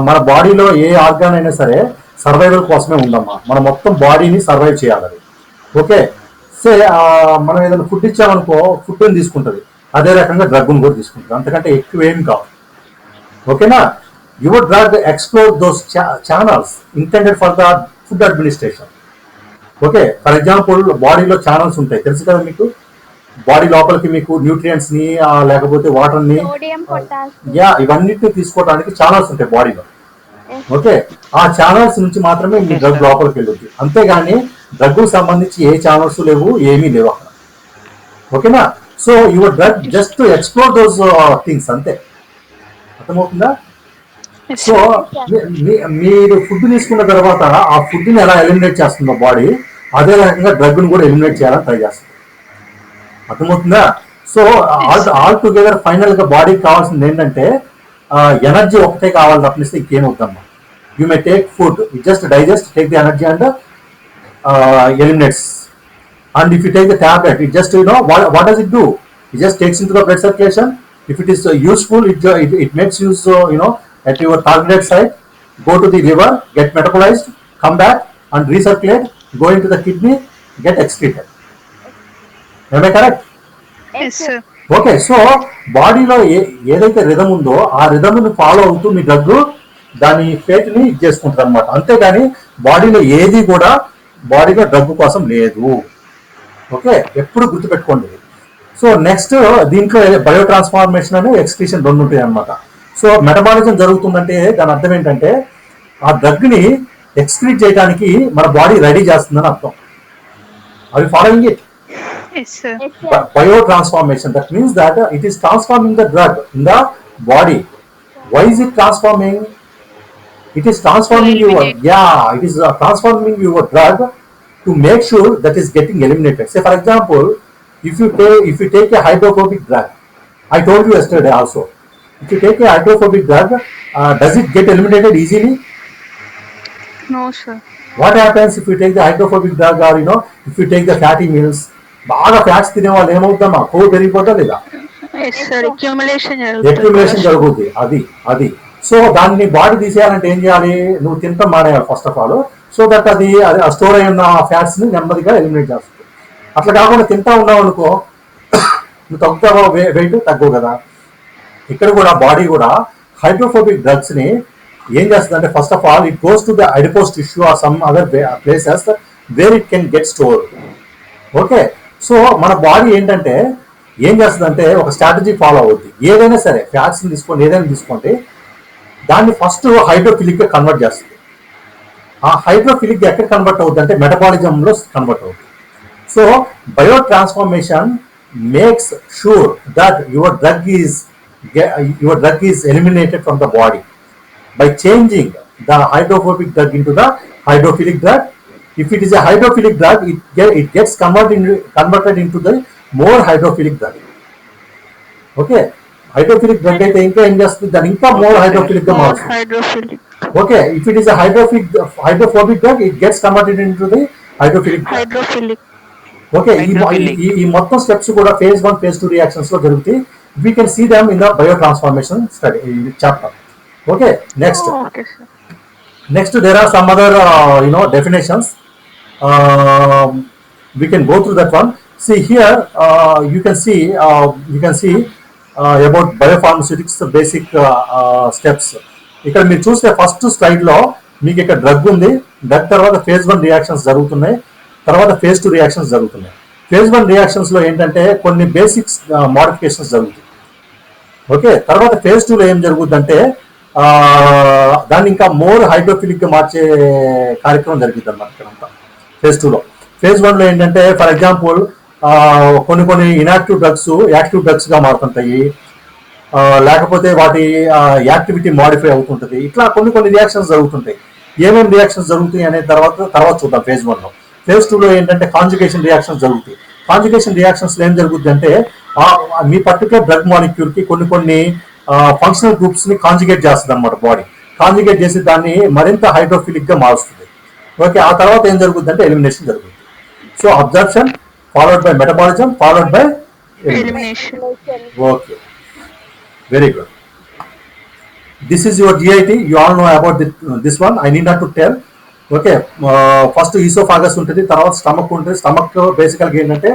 మన బాడీలో ఏ ఆర్గాన్ అయినా సరే సర్వైవల్ కోసమే ఉందమ్మా. మన మొత్తం బాడీని సర్వైవ్ చేయాలి. ఓకే, సే మనం ఏదైనా ఫుడ్ ఇచ్చామనుకో ఫుడ్ అని తీసుకుంటుంది, అదే రకంగా డ్రగ్ను కూడా తీసుకుంటుంది, అంతకంటే ఎక్కువ ఏం కావు. ఓకేనా? Your drug explore those channels intended for the food administration. Okay, for example బాడీలో ఛానల్స్ ఉంటాయి, తెలుసు కదా మీకు. బాడీ లోపలికి మీకు న్యూట్రియంట్స్ ని లేకపోతే వాటర్ ని సోడియం, పొటాషియం. ఇవన్నిటిని తీసుకోవడానికి ఛానల్స్ ఉంటాయి బాడీలో. ఓకే, ఆ ఛానల్స్ నుంచి మాత్రమే మీ డ్రగ్ లోపలికి వెళ్ళొద్దు, అంతేగాని డ్రగ్ సంబంధించి ఏ ఛానల్స్ లేవు, ఏమీ లేవు అక్కడ. ఓకేనా? So your drug just to explore those things, అంతే. అర్థమవుతుందా? సో మీరు ఫుడ్ తీసుకున్న తర్వాత ఆ ఫుడ్ ని ఎలా ఎలిమినేట్ చేస్తుందో బాడీ, అదే రకంగా డ్రగ్ ను కూడా ఎలిమినేట్ చేయాలని ట్రై చేస్తుంది. అర్థమవుతుందా? సో ఆల్ టుగెదర్ ఫైనల్ గా బాడీకి కావాల్సింది ఏంటంటే ఎనర్జీ ఒకటే కావాలి తప్పిస్తే ఇంకేం వద్దమ్మా. You may take food, just digest, take the energy and eliminates. And if you take the tablet, it just, what does it do? It just takes into the blood circulation. If it is useful, it makes use, at your targeted site, go to the liver, get metabolized, come back and recirculate, go into the kidney, get excreted. Am I correct? Yes, sir. Okay, so బాడీలో ఏదైతే rhythm ఉందో ఆ రిధమ్ని follow అవుతూ మీ drug దాని fate ని చేసుకుంటుంది అనమాట, అంతేగాని బాడీలో ఏది కూడా బాడీలో డ్రగ్ కోసం లేదు. ఓకే, ఎప్పుడు గుర్తుపెట్టుకోండి. సో నెక్స్ట్ దీంట్లో బయో ట్రాన్స్ఫార్మేషన్ అని ఎక్స్క్రీషన్ రెండు ఉంటాయి అనమాట. సో మెటబాలిజం జరుగుతుందంటే దాని అర్థం ఏంటంటే ఆ డ్రగ్ ని ఎక్స్క్రీట్ చేయడానికి మన బాడీ రెడీ చేస్తుందని అర్థం. అవి following it. Yes, sir. Biotransformation, that means that it is transforming the drug in the body. Why is it transforming? It is transforming it is transforming your drug to make sure that is getting eliminated. Say for example, if you take a hydrophobic drug, I told you yesterday also, if you take a hydrophobic drug, does it get eliminated easily? No, sir. What happens if you take the hydrophobic drug, or if you take the fatty meals? బాగా fats తినే వాళ్ళు ఏమవుతామా, కొవ్వు పెరిగిపోతా లేదా? Yes, sir. Accumulation జరుగుతుంది. అది so దాన్ని body తీసేయాలంటే ఏం చేయాలి? నువ్వు తింటాం మానేయాలి first of all, so that అది స్టోర్ అయి ఉన్న ఫ్యాట్స్ ని నెమ్మదిగా ఎలిమినేట్ చేస్తుంది. అట్లా కాకుండా తింటా ఉన్నావు అనుకో, నువ్వు తగ్గుతావో వెయిట్ తగ్గవు కదా. ఇక్కడ కూడా బాడీ కూడా హైడ్రోఫోబిక్ డ్రగ్స్ ని ఏం చేస్తుంది అంటే, first of all it goes to the adipose tissue or some other places where it can get store. Okay, so మన బాడీ ఏంటంటే ఏం చేస్తుందంటే ఒక స్ట్రాటజీ ఫాలో అవుద్ది. ఏదైనా సరే ఫ్యాట్స్ తీసుకోండి, ఏదైనా తీసుకోండి, దాన్ని ఫస్ట్ హైడ్రోఫిలిక్ గా కన్వర్ట్ చేస్తుంది. ఆ హైడ్రోఫిలిక్ ఎక్కడ కన్వర్ట్ అవుతుంది అంటే మెటబాలిజంలో కన్వర్ట్ అవుతుంది. So bio transformation makes sure that your drug is eliminated from the body by changing the hydrophobic drug into the hydrophilic drug. If it is a hydrophilic drug, it gets converted into the more hydrophilic drug. Okay, hydrophilic drug అయితే ఇంకా ఏం చేస్తుంది, దాని ఇంకా more hydrophilic గా మారుతుంది. Hydrophilic. Okay, if it is a hydrophobic drug, it gets converted into the hydrophilic drug. Hydrophilic. Okay, ఈ మొత్తం స్టెప్స్ కూడా phase 1 phase 2 రియాక్షన్స్ లో జరుగుతాయి. We can see them in the biotransformation study chapter. Okay, next. Okay, sir. Next, there are some other definitions. We can go through that one. See here, you can see about biopharmaceutics basic steps. ఇక్కడ మీరు చూస్తే first slide లో మీకు ఇక్కడ drug ఉంది, drug తర్వాత phase 1 reactions జరుగుతున్నాయి, తర్వాత phase 2 రియాక్షన్స్ జరుగుతున్నాయి. phase 1 రియాక్షన్స్ లో ఏంటంటే కొన్ని బేసిక్స్ మోడిఫికేషన్స్ జరుగుతాయి. ఓకే, తర్వాత phase 2 లో ఏం జరుగుతుందంటే దాన్ని ఇంకా మోర్ హైడ్రోఫిలిక్ గా మార్చే కార్యక్రమం జరుగుతుంది అన్నమాట ఇక్కడంతా phase 2 లో. phase 1 లో ఏంటంటే ఫర్ ఎగ్జాంపుల్ కొన్ని ఇన్యాక్టివ్ డ్రగ్స్ యాక్టివ్ డ్రగ్స్ గా మారుతుంటాయి, లేకపోతే వాటి యాక్టివిటీ మాడిఫై అవుతుంటది. ఇట్లా కొన్ని రియాక్షన్స్ జరుగుతుంటాయి. ఏమేమి రియాక్షన్స్ జరుగుతాయి అనే తర్వాత చూద్దాం. phase 1 లో. phase 2 లో ఏంటంటే కాంజుగేషన్ రియాక్షన్స్ జరుగుతాయి. కాంజుగేషన్ రియాక్షన్స్ లో ఏం జరుగుతుంది అంటే మీ పర్టికులర్ డ్రగ్ మాలిక్యూల్ కి కొన్ని ఫంక్షనల్ గ్రూప్స్ ని కాంజుగేట్ చేస్తుంది అనమాట బాడీ. కాంజుగేట్ చేసి దాన్ని మరింత హైడ్రోఫిలిక్ గా మారుస్తుంది. ఓకే, ఆ తర్వాత ఏం జరుగుతుంది అంటే ఎలిమినేషన్ జరుగుతుంది. So absorption followed by metabolism followed by Elimination. Okay, very good. This is your GIT. You all know about this one. I need not to tell. Okay, first oesophagus ఉంటుంది, తర్వాత stomach ఉంటుంది. Stomach బేసికల్గా ఏంటంటే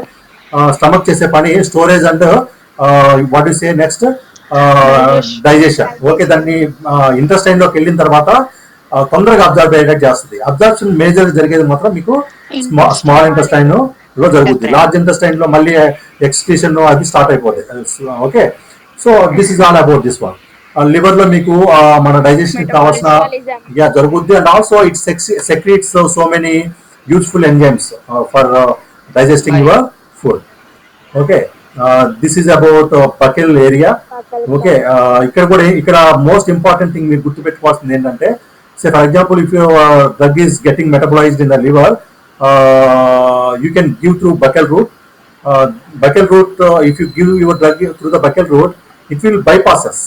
stomach చేసే పని storage and what you say next digestion. Okay, దాన్ని intestine లోకి వెళ్ళిన తర్వాత తొందరగా అబ్జర్వ్ అయ్యేటట్టు చేస్తుంది. అబ్జర్ప్షన్ మేజర్ జరిగేది మాత్రం మీకు స్మాల్ ఇంటెస్టైన్ లో జరుగుతుంది. లార్జ్ ఇంటెస్టైన్ లో మళ్ళీ ఎక్స్క్రీషన్ అది స్టార్ట్ అయిపోతుంది. Okay, so this is all about this one. Liver లో మీకు మన డైజెషన్ కావాల్సిన జరుగుద్ది, and also it's secretes so many useful enzymes for digesting your food. Okay, this is about buckle area. Okay, ఇక్కడ కూడా ఇక్కడ మోస్ట్ ఇంపార్టెంట్ థింగ్ మీరు గుర్తుపెట్టుకోవాల్సింది ఏంటంటే, say for example, if your drug is getting metabolized in the liver, you can give through buccal route. Buccal route, if you give your drug through the buccal route, it will bypasses.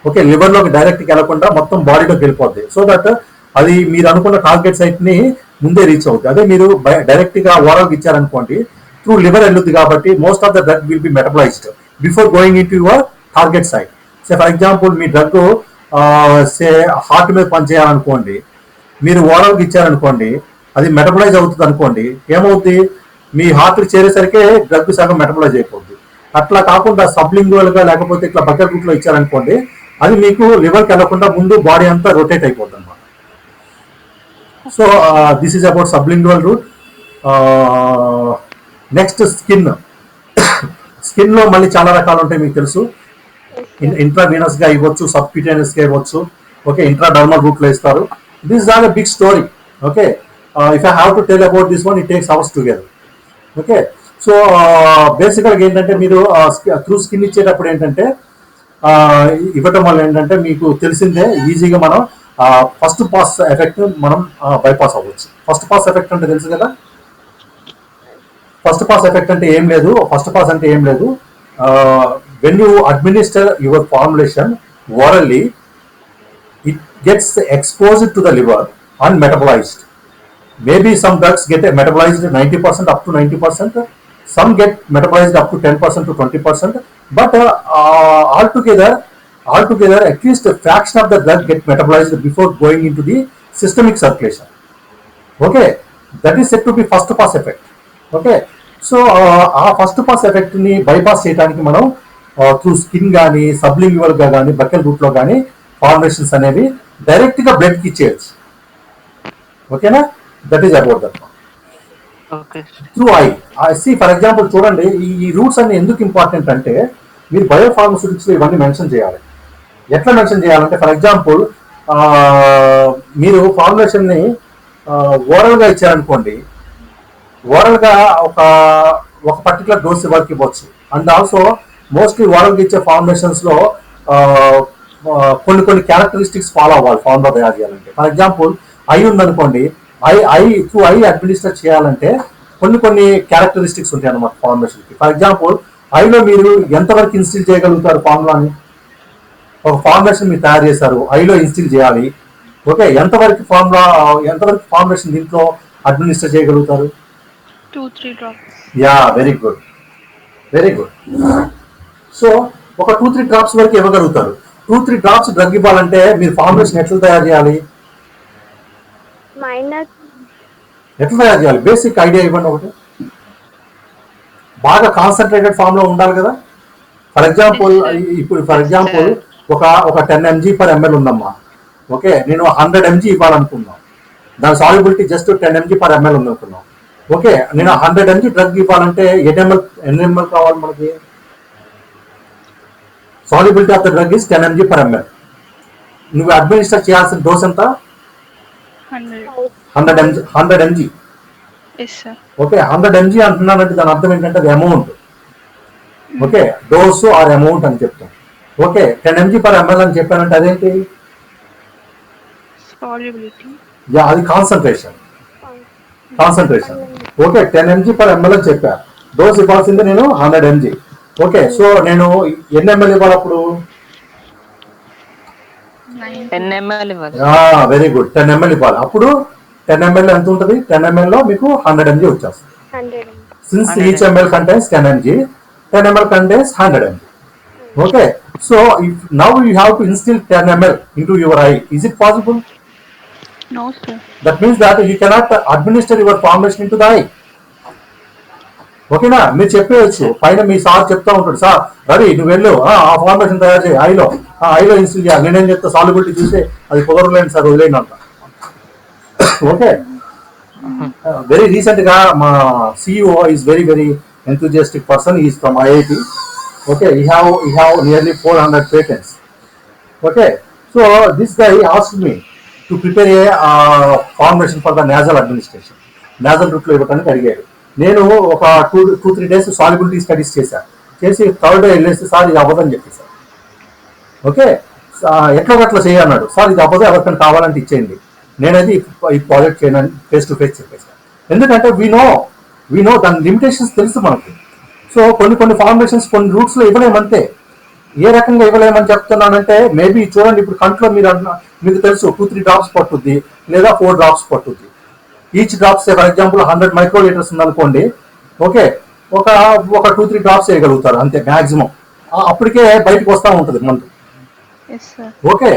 Okay, liver లోకి direct వెళ్ళకుండా మొత్తం బాడీలోకి వెళ్ళిపోద్ది, so that అది మీరు అనుకున్న target site ని ముందే రీచ్ అవుతుంది. అదే మీరు డైరెక్ట్ గా ఓరల్కి ఇచ్చారనుకోండి, త్రూ లివర్ వెళ్ళుద్ది కాబట్టి most of the drug will be metabolised before going into your target site. Say for example, మీ డ్రగ్ సే హార్ట్ మీద పనిచేయాలనుకోండి, మీరు ఓరల్కి ఇచ్చారనుకోండి, అది మెటబలైజ్ అవుతుంది అనుకోండి, ఏమవుతుంది, మీ హార్ట్కి చేరేసరికి డ్రగ్ సగం మెటబలైజ్ అయిపోద్ది. అట్లా కాకుండా సబ్లింగువల్ గా లేకపోతే ఇట్లా బకెట్ రూట్ లో ఇచ్చారనుకోండి, అది మీకు లివర్కి వెళ్ళకుండా ముందు బాడీ అంతా రొటేట్ అయిపోతుంది అనమాట. So this is about sublingual route. Next skin. Skin లో మళ్ళీ చాలా రకాలు ఉంటాయి, మీకు తెలుసు. ఇంట్రావీనస్ గా ఇవ్వచ్చు, సబ్క్యూటేనియస్ గా ఇవ్వచ్చు. ఓకే, ఇంట్రాడర్మల్ రూట్ లో ఇస్తారు. This are a big story. Okay, if I have to tell about this one, it takes hours together. Okay, so బేసికల్గా ఏంటంటే, మీరు త్రూ స్కిన్ ఇచ్చేటప్పుడు ఏంటంటే ఇవ్వటం వల్ల ఏంటంటే మీకు తెలిసిందే, ఈజీగా మనం ఫస్ట్ పాస్ ఎఫెక్ట్ మనం బైపాస్ అవ్వచ్చు. ఫస్ట్ పాస్ ఎఫెక్ట్ అంటే తెలుసు కదా. ఫస్ట్ పాస్ ఎఫెక్ట్ అంటే ఏం లేదు. ఫస్ట్ పాస్ అంటే ఏం లేదు, when you administer your formulation orally, it gets exposed to the liver and metabolized. Maybe some drugs get metabolized 90% up to 90%, some get metabolized up to 10% to 20%, but altogether at least a fraction of the drug get metabolized before going into the systemic circulation. Okay, that is said to be first pass effect. Okay, so ఆ first pass effect ని bypass చేయడానికి మనం through skin కానీ, సబ్లింగువల్ గా కానీ, buckle route లో కానీ formations అనేవి డైరెక్ట్ గా బ్లడ్ కి ఇచ్చేయచ్చు. ఓకేనా, that is about that. Through I see for example చూడండి, ఈ రూట్స్ అన్ని ఎందుకు ఇంపార్టెంట్ అంటే, మీరు బయోఫార్మస్యూటిక్స్ లో ఇవన్నీ మెన్షన్ చేయాలి. ఎట్లా మెన్షన్ చేయాలంటే, ఫర్ ఎగ్జాంపుల్ మీరు ఫార్ములేషన్ ని ఓరల్ గా ఇచ్చారనుకోండి, ఓరల్ గా ఒక పర్టికులర్ డోస్ వరకు ఇవ్వచ్చు. అండ్ ఆల్సో మోస్ట్లీ ఓరల్ గా ఇచ్చే ఫార్ములేషన్స్ లో కొన్ని క్యారెక్టరిస్టిక్స్ ఫాలో అవ్వాలి ఫార్ములా తయారు చేయాలంటే. ఫర్ ఎగ్జాంపుల్ ఐ ఉందనుకోండి, త్రూ ఐ అడ్మినిస్టర్ చేయాలంటే కొన్ని క్యారెక్టరిస్టిక్స్ ఉంటాయి అన్నమాట ఫార్ములేషన్ కి. ఫర్ ఎగ్జాంపుల్ ఐలో మీరు ఎంతవరకు ఇన్స్టిల్ చేయగలుగుతారు ఫార్ములాని. ఒక ఫార్ములేషన్ మీరు తయారు చేశారు, ఐలో ఇన్స్టిల్ చేయాలి. ఓకే, ఎంతవరకు ఫార్ములేషన్ దీంట్లో అడ్మినిస్టర్ చేయగలుగుతారు? 2-3 drops. Yeah, very good, very good. So ఒక 2-3 డ్రాప్స్ వరకు ఇవ్వగలుగుతారు. 2-3 డ్రాప్స్ డ్రగ్ ఇవ్వాలంటే మీరు ఫార్ములేషన్ ఎట్లా తయారు చేయాలి? ఎట్లా తయారు చేయాలి? బేసిక్ ఐడియా ఇవ్వండి ఒకటి. బాగా కాన్సన్ట్రేటెడ్ ఫామ్ లో ఉండాలి కదా. ఫర్ ఎగ్జాంపుల్ ఇప్పుడు ఒక 10 mg/ml ఉందమ్మా. ఓకే, నేను 100 mg ఇవ్వాలనుకున్నాను, దాని సాల్యుబిలిటీ జస్ట్ 10 mg/ml ఉందనుకున్నాం. ఓకే, నేను 100 mg డ్రగ్ ఇవ్వాలంటే ఎన్ని ml కావాలి మనకి? Solubility of the drug is 10 mg/ml. నువ్వు అడ్మినిస్టర్ చేయాల్సిన డోస్ ఎంత? 100 mg. Yes sir. Okay, 100 mg అంటున్నానంటే దాని అర్థం ఏంటంటే అది amount. Okay, dose are amount అని చెప్తాం. ఓకే, 10 mg/ml అని చెప్పానంటే అదేంటి? Solubility. యా, అది కాన్సన్ట్రేషన్. ఓకే, 10 mg/ml అని చెప్పా. డోస్ ఇవ్వాల్సింది నేను 100 mg. ఓకే, సో నేను ఎన్ని ml ఇవ్వాలి అప్పుడు? 10 ml ఇవ్వాలి. వెరీ గుడ్, 10 ml ఇవ్వాలి. అప్పుడు 10 ml ఎంత ఉంటుంది? 10 ml లో మీకు 100 mg వచ్చేస్తుంది. Since each ml contains 10 mg, 10 ml contains 100 mg. Okay, so now you have to instill 10 ml into your eye. Is it possible? No, sir. That means that you cannot administer your formulation into the eye. ఓకేనా? మీరు చెప్పేయచ్చు, పైన మీ sir చెప్తా ఉంటాడు, sir Ravi నువ్వు వెళ్ళు ఆ formation తయారు చేయి ఐలో ఇన్స్టిల్ చేయాలి, నేనేం చెప్తా సాల్యుబిలిటీ చూస్తే అది కుదరలేండి సార్ వదిలేండి అంట. ఓకే, వెరీ రీసెంట్ గా మా CEO is very very enthusiastic person. He is from IIT. Okay, he have nearly 400 patents. Okay, so this guy asked me to prepare a formulation for the nasal administration. Nasal route లో ఇవ్వడానికి అడిగాడు. నేను ఒక 2-3 days solubility studies చేసి third day వెళ్ళేసి sir ఇది అవ్వదని చెప్పేసారు. Okay, ఎట్లా చేయన్నాడు, సార్ ఇది అవ్వదు, ఎవరికైనా కావాలంటే ఇచ్చేయండి, నేనైతే ఈ ప్రాజెక్ట్ చేయను ఫేస్ టు ఫేస్ చెప్పేసాను. ఎందుకంటే వీ నో దాని లిమిటేషన్స్ తెలుసు మనకి. సో కొన్ని ఫార్ములేషన్స్ కొన్ని రూట్స్ లో ఇవ్వలేమంతే. ఏ రకంగా ఇవ్వలేమని చెప్తున్నానంటే, మేబీ చూడండి ఇప్పుడు కంట్లో మీకు తెలుసు 2-3 డ్రాప్స్ పట్టుద్ది లేదా 4 డ్రాప్స్ పట్టుద్ది. ఈచ్ డ్రాప్స్ ఫర్ ఎగ్జాంపుల్ 100 మైక్రోలీటర్స్ ఉందనుకోండి. ఓకే, ఒక 2-3 డ్రాప్స్ వేయగలుగుతారు అంతే మ్యాక్సిమం. అప్పటికే బయటకు వస్తూ ఉంటుంది మందు. ఓకే,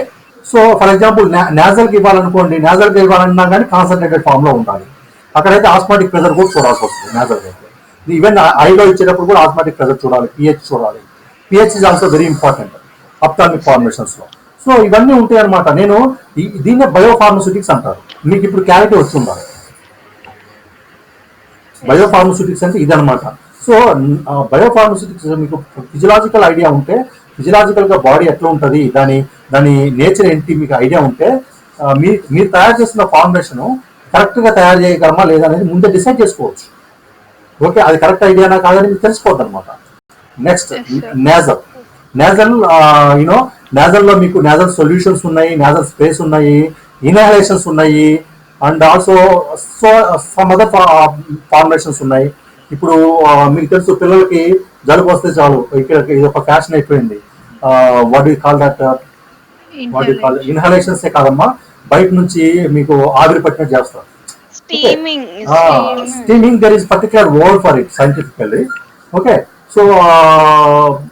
సో ఫర్ ఎగ్జాంపుల్ నేజల్కి ఇవ్వాలనుకోండి, నేజల్కి ఇవ్వాలన్నా కానీ కాన్సన్ట్రేటెడ్ ఫామ్ లో ఉండాలి. అక్కడైతే ఆస్మాటిక్ ప్రెజర్ కూడా చూడాల్సి వస్తుంది నేజల్కి అయితే. ఈవెన్ ఐలో ఇచ్చేటప్పుడు కూడా ఆస్మాటిక్ ప్రెజర్ చూడాలి, పిహెచ్ చూడాలి. PH is also very important ophthalmic formations లో. సో ఇవన్నీ ఉంటాయి అనమాట. నేను దీన్నే బయోఫార్మస్యూటిక్స్ అంటారు. మీకు ఇప్పుడు క్లారిటీ వస్తుందా? బయోఫార్మస్యూటిక్స్ అంటే ఇదనమాట. సో బయోఫార్మస్యూటిక్స్ మీకు ఫిజియలాజికల్ ఐడియా ఉంటే, ఫిజియలాజికల్ గా బాడీ ఎట్లా ఉంటుంది, దాని నేచర్ ఏంటి మీకు ఐడియా ఉంటే, మీరు తయారు చేసిన ఫార్ములేషన్ కరెక్ట్ గా తయారు చేయగలమా లేదా అనేది ముందే డిసైడ్ చేసుకోవచ్చు. ఓకే, అది కరెక్ట్ ఐడియానా కాదని మీకు తెలిసిపోద్ది అనమాట. నెక్స్ట్ నేజల్ నేజల్ లో మీకు నేజల్ సొల్యూషన్స్ ఉన్నాయి, నేజల్ స్ప్రేస్ ఉన్నాయి, ఇన్హాలేషన్స్ ఉన్నాయి, and also some other formulations ఉన్నాయి. ఇప్పుడు మీకు తెలుసు పిల్లలకి జలుబు వస్తే చాలు, ఇక్కడ ఇది ఒక ఫ్యాషన్ అయిపోయింది. What you call that, inhalations కాదమ్మా, బయట నుంచి మీకు ఆవిరి పట్టినట్టు చేస్తారు. Steaming there is particular word for it scientifically. Okay, so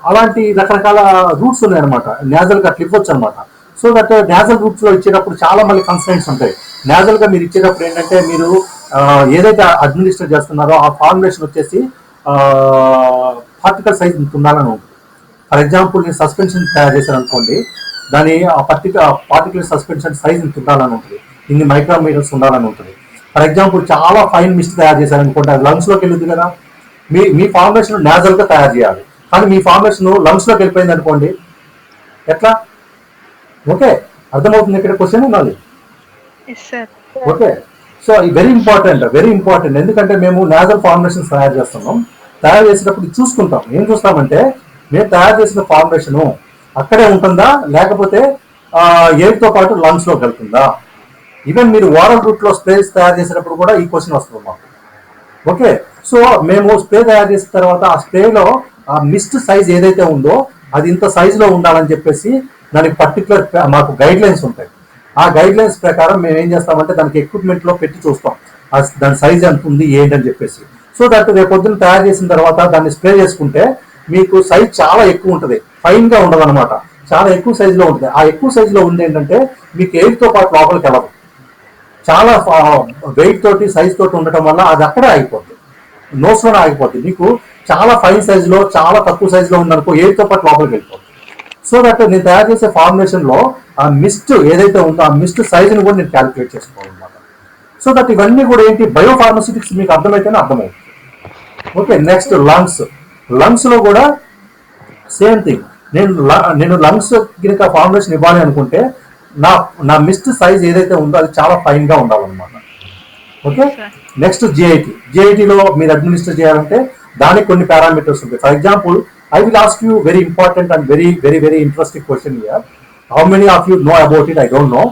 అలాంటి రకరకాల రూట్స్ ఉన్నాయి అనమాట. నేజల్ గా అట్లా ఇవ్వచ్చు అనమాట. సో దట్ నేజల్ రూట్స్ లో ఇచ్చేటప్పుడు చాలా మళ్ళీ కన్స్టెంట్స్ ఉంటాయి. నేజల్ గా మీరు ఇచ్చేటప్పుడు ఏంటంటే, మీరు ఏదైతే అడ్మినిస్టర్ చేస్తున్నారో ఆ ఫార్ములేషన్ వచ్చేసి పార్టికల్ సైజ్ ఉండాలని ఉంటుంది. ఫర్ ఎగ్జాంపుల్ నేను సస్పెన్షన్ తయారు చేశాను అనుకోండి, దాని ఆ పార్టికులర్ సస్పెన్షన్ సైజ్ ఇంత ఉండాలని ఉంటుంది, ఇన్ని మైక్రోమీటర్స్ ఉండాలని ఉంటుంది. ఫర్ ఎగ్జాంపుల్ చాలా ఫైన్ మిస్ట్ తయారు చేశారనుకోండి, అది లంగ్స్ లోకి వెళ్ళింది కదా. మీ ఫార్ములేషన్ నేజల్ గా తయారు చేయాలి, కానీ మీ ఫార్ములేషన్ లంగ్స్ లోకి వెళ్ళిపోయింది అనుకోండి, ఎట్లా? ఓకే, అర్థమవుతుంది ఇక్కడ క్వశ్చన్ ఉన్నది. Okay, so very important. ఎందుకంటే మేము నేజల్ ఫార్ములేషన్స్ తయారు చేస్తున్నాం. తయారు చేసేటప్పుడు చూసుకుంటాం. ఏం చూస్తామంటే, మేము తయారు చేసిన ఫార్ములేషన్ అక్కడే ఉంటుందా, లేకపోతే ఎయిర్ తో పాటు లంగ్స్ లోకి వెళ్తుందా. ఈవెన్ మీరు ఓరల్ రూట్ లో స్ప్రేస్ తయారు చేసేటప్పుడు కూడా ఈ క్వశ్చన్ వస్తుంది మాకు. ఓకే, సో మేము స్ప్రే తయారు చేసిన తర్వాత ఆ స్ప్రేలో ఆ మిస్ట్ సైజ్ ఏదైతే ఉందో అది ఇంత సైజ్ లో ఉండాలని చెప్పేసి దానికి పర్టికులర్ మాకు గైడ్ లైన్స్ ఉంటాయి. ఆ గైడ్ లైన్స్ ప్రకారం మేము ఏం చేస్తామంటే దానికి ఎక్విప్మెంట్ లో పెట్టి చూస్తాం దాని సైజ్ ఎంత ఉంది ఏంటని చెప్పేసి. సో దట్ రేపు పొద్దున్న తయారు చేసిన తర్వాత దాన్ని స్ప్రే చేసుకుంటే మీకు సైజ్ చాలా ఎక్కువ ఉంటుంది, ఫైన్ గా ఉండదు అనమాట, చాలా ఎక్కువ సైజ్ లో ఉంటుంది. ఆ ఎక్కువ సైజ్ లో ఉంది ఏంటంటే మీకు ఎయిర్ తో పాటు లోపలికి వెళ్ళదు. చాలా వెయిట్ తోటి సైజ్ తోటి ఉండటం వల్ల అది అక్కడే ఆగిపోతుంది, నోస్ లోనే ఆగిపోతుంది. మీకు చాలా ఫైన్ సైజ్ లో చాలా తక్కువ సైజ్ లో ఉందనుకో, ఎయిర్ తో పాటు లోపలికి వెళ్ళిపోతుంది. సో దట్ నేను తయారు చేసే ఫార్ములేషన్ లో ఆ మిస్ట్ ఏదైతే ఉందో ఆ మిస్ట్ సైజ్ ని కూడా నేను క్యాలిక్యులేట్ చేసుకోవాలన్నమాట. సో దట్ ఇవన్నీ కూడా ఏంటి, బయోఫార్మస్యూటిక్స్ మీకు అర్థమైతేనే అర్థమవుతుంది. ఓకే, నెక్స్ట్ లంగ్స్ లో కూడా సేమ్ థింగ్. నేను లంగ్స్ కనుక ఫార్ములేషన్ ఇవ్వాలి అనుకుంటే నా మిస్ట్ సైజ్ ఏదైతే ఉందో అది చాలా ఫైన్ గా ఉండాలన్నమాట. ఓకే, నెక్స్ట్ జిఐటిలో మీరు అడ్మినిస్టర్ చేయాలంటే దానికి కొన్ని పారామీటర్స్ ఉంటాయి. For example, I will ask you very important and very interesting question here. How many of you know about it? I don't know.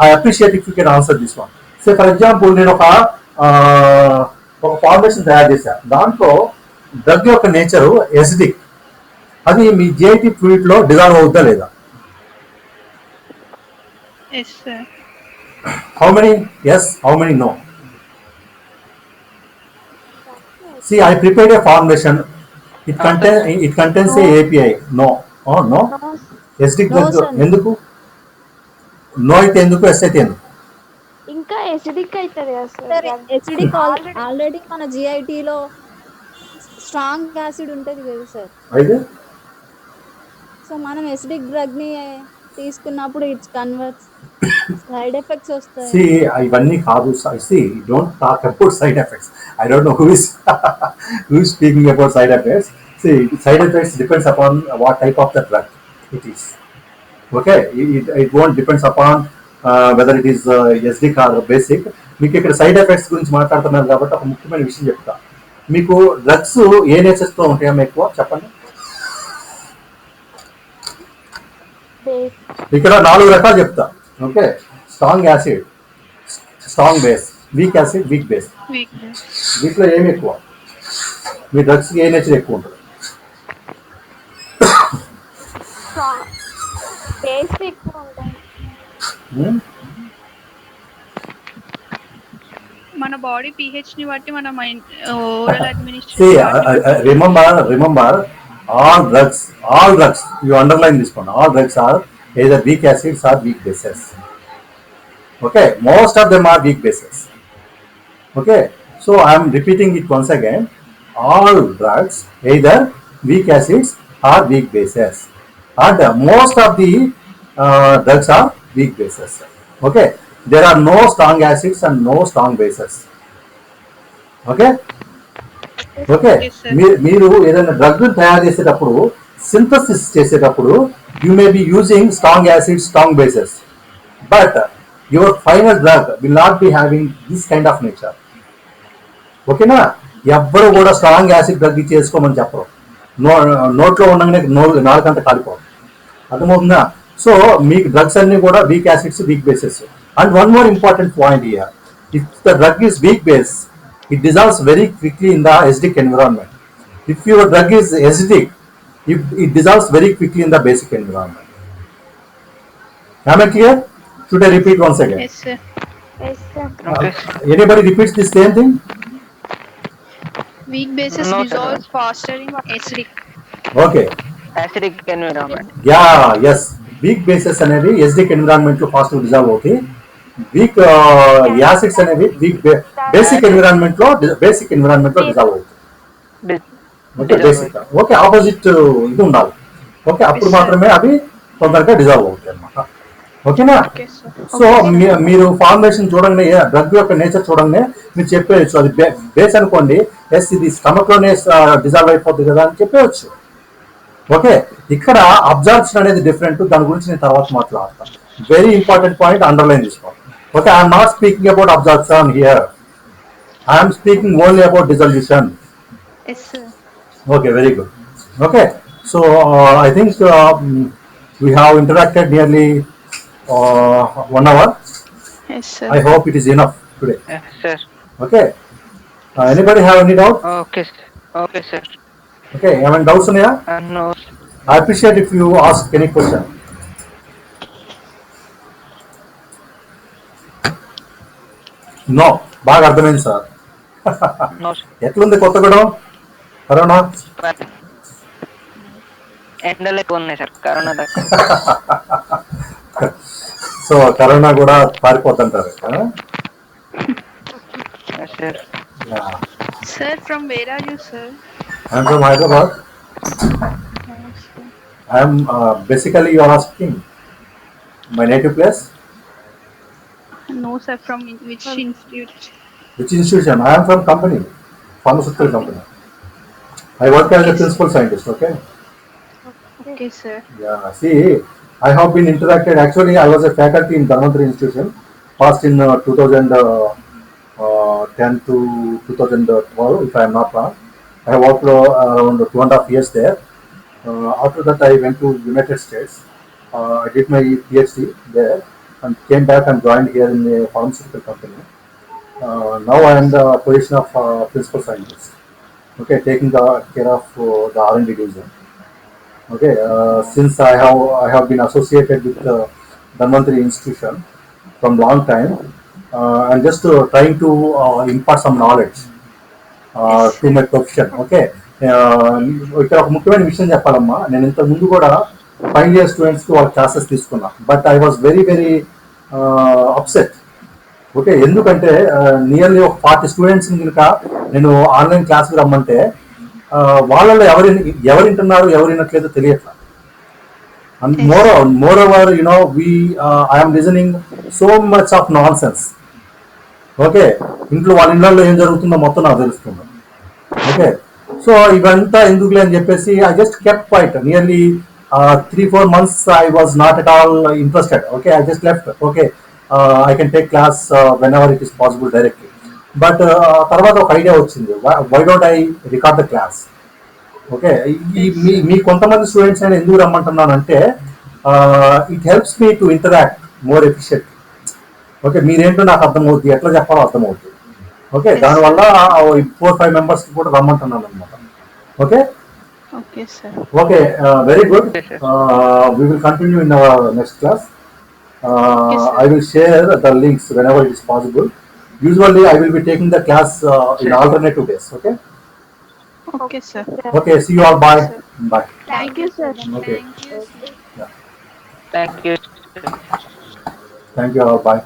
I appreciate if you can answer this one. Say for example, నేను ఒక formulation తయారు చేశాను. దాంట్లో drug యొక్క nature acidic. అది మీ GIT fluid లో dissolve అవుతా లేదా? Yes, sir. How many yes, how many no? See, I prepared a formulation. It contains a API. No. Oh, no. Acidic drug. ఎందుకు? No అయితే ఎందుకు, S అయితే ఎందుకు? ఇంకా ఎసిడిక్ అవుతుంది కదా sir sir acidic Already- already మన GIT లో స్ట్రాంగ్ యాసిడ్ ఉంటది కదా సార్. అయితే సో మనం ఎసిడిక్ డ్రగ్ ని తీసుకున్నప్పుడు ఇట్స్ కన్వర్ట్స్ సైడ్ ఎఫెక్ట్స్ వస్తాయి. సి ఇవన్నీ కాదు. See don't talk about side effects. I don't know who is speaking about side effects. See side effects depends upon what type of the drug it is. Okay, it won't depends upon whether it is acidic or basic. మీకు ఇక్కడ side effects గురించి మాట్లాడుతున్నారు కాబట్టి ఒక ముఖ్యమైన విషయం చెప్తా. మీకు డ్రగ్స్ ఏ నేచర్స్తో ఉంటాయో ఎక్కువ చెప్పండి. ఇక్కడ 4 రకాలు చెప్తా. Okay, strong acid, strong base, weak acid, weak base. Weakness. వీటిలో ఏమి ఎక్కువ? మీ డ్రగ్స్ ఏ నేచర్ ఎక్కువ ఉంటుంది? టేస్ట్ ఎక్కువ ఉంటాయి. మన బాడీ pH ని బట్టి మన mind oral administration. Remember all drugs you underline this one. All drugs are either weak acids or weak bases. Okay, most of them are weak bases. Okay, so I am repeating it once again. All drugs either weak acids or weak bases, and most of the drugs are weak bases. Okay, there are no strong acids and no strong bases. Okay, okay, మీరు ఏదైనా drug తయారు చేసేటప్పుడు synthesis చేసేటప్పుడు you may be using strong acid, strong bases, but your final drug will not be having this kind of nature. ఓకేనా? ఎవ్వరు కూడా strong acid drug చేసుకోమని చెప్పరు. నోట్లో ఉండగానే నాలుకంతా కాలిపోవాలి. అర్థమవుతుందా? సో మీకు డ్రగ్స్ అన్ని కూడా week acids, week bases. And one more important point here, if the drug is weak base, it dissolves very quickly in the acidic environment. If your drug is acidic, it dissolves very quickly in the basic environment. Am I clear? Should I repeat once again? Yes, sir. Yes, sir. Anybody repeats the same thing? Weak bases No, sir. dissolves faster in acidic. Okay. acidic environment. Yeah, yes. Weak bases అనేవి acidic environment లో fast dissolve అవుతాయి. Week acids అనేవి basic environment లో dissolve అవుతుంది. Okay, basic okay, opposite ఇది ఉండాలి. Okay, అప్పుడు మాత్రమే అవి తొందరగా డిజాల్వ్ అవుతాయి అన్నమాట. ఓకేనా? సో మీరు ఫార్ములేషన్ చూడండి, డ్రగ్ యొక్క నేచర్ చూడండి, మీరు చెప్పేయచ్చు అది బేస్ అనుకోండి, ఎస్ ఇది స్టమక్ లోనే డిజాల్వ్ అయిపోతుంది కదా అని చెప్పేయచ్చు. ఓకే, ఇక్కడ అబ్జార్ప్షన్ అనేది డిఫరెంట్, దాని గురించి నేను తర్వాత మాట్లాడతాను. వెరీ ఇంపార్టెంట్ పాయింట్, అండర్లైన్ చేసుకోవాలి. Okay, I am not speaking about absorption here. I am speaking only about dissolution. Yes, sir. Okay, very good. Okay, so I think we have interacted nearly 1 hour. Yes, sir. I hope it is enough today. Yes, sir. Okay. Anybody have any doubt? Okay, sir. Okay, sir. Okay, any doubts on here? No. I appreciate if you ask any question. No, బాగా అర్థమైంది sir. No, sir. ఎట్లుంది Kothagudem corona? ఎండలు ఎక్కువ ఉన్నాయి sir, corona తక్కువ. సో corona కూడా పారిపోతుంటారు. Yes, sir. Sir, from where are you, sir? I'm from Hyderabad. I'm basically you are asking my native place. No, sir. From which institute? Which institution? I am from company, pharmaceutical company. I work as a principal scientist. Okay. Okay, sir. Yeah. See, I have been interacted. Actually, I was a faculty in Dharmantri Institution, passed in 2010 to 2012, if I am not wrong. I worked around 2.5 years there. After that, I went to United States. I did my PhD there and came back and joined here in a pharmaceutical company. Now I am the position of principal scientist. Okay, taking the care of the R&D division. Okay, since I have been associated with the Dharmantri Institution from long time, I'm just trying to impart some knowledge to my profession. Okay, ఇక్కడ ఒక ముఖ్యమైన విషయం చెప్పాలమ్మా. నేను ఇంతకు ముందు కూడా final year స్టూడెంట్స్కి వాళ్ళ క్లాసెస్ తీసుకున్నా, but I was very very upset okay, ఎందుకంటే నియర్లీ ఒక 40 స్టూడెంట్స్ కనుక నేను ఆన్లైన్ క్లాస్కి రమ్మంటే వాళ్ళలో ఎవరు వింటున్నారు ఎవరు వినట్లేదో తెలియట్లా. And moreover I'm listening so much of nonsense. Okay, ఇంట్లో వాళ్ళ ఇళ్ళల్లో ఏం జరుగుతుందో మొత్తం నాకు తెలుస్తుంది. ఓకే, సో ఇవంతా ఎందుకులే అని చెప్పేసి I just kept quiet. Nearly 3-4 months I was not at all interested. Okay, I just left. Okay, I can take class whenever it is possible directly. But తర్వాత ఒక ఐడియా వచ్చింది, why don't I record the class? Okay, మీ కొంతమంది students నేను ఎందుకు రమ్మంటున్నానంటే it helps me to interact more efficient. Okay, మీరేంటో నాకు అర్థమవుతుంది, ఎట్లా చెప్పాలో అర్థమవుతుంది. ఓకే, దానివల్ల 4-5 members కూడా రమ్మంటున్నాను అనమాట. Okay, Okay, sir. Okay, very good. We will continue in our next class. I will share the links whenever it is possible. Usually I will be taking the class in alternative days. Okay. Okay, sir. Okay, see you all. Bye. Bye. Thank you, sir. Okay. Thank you. Thank you all. Bye.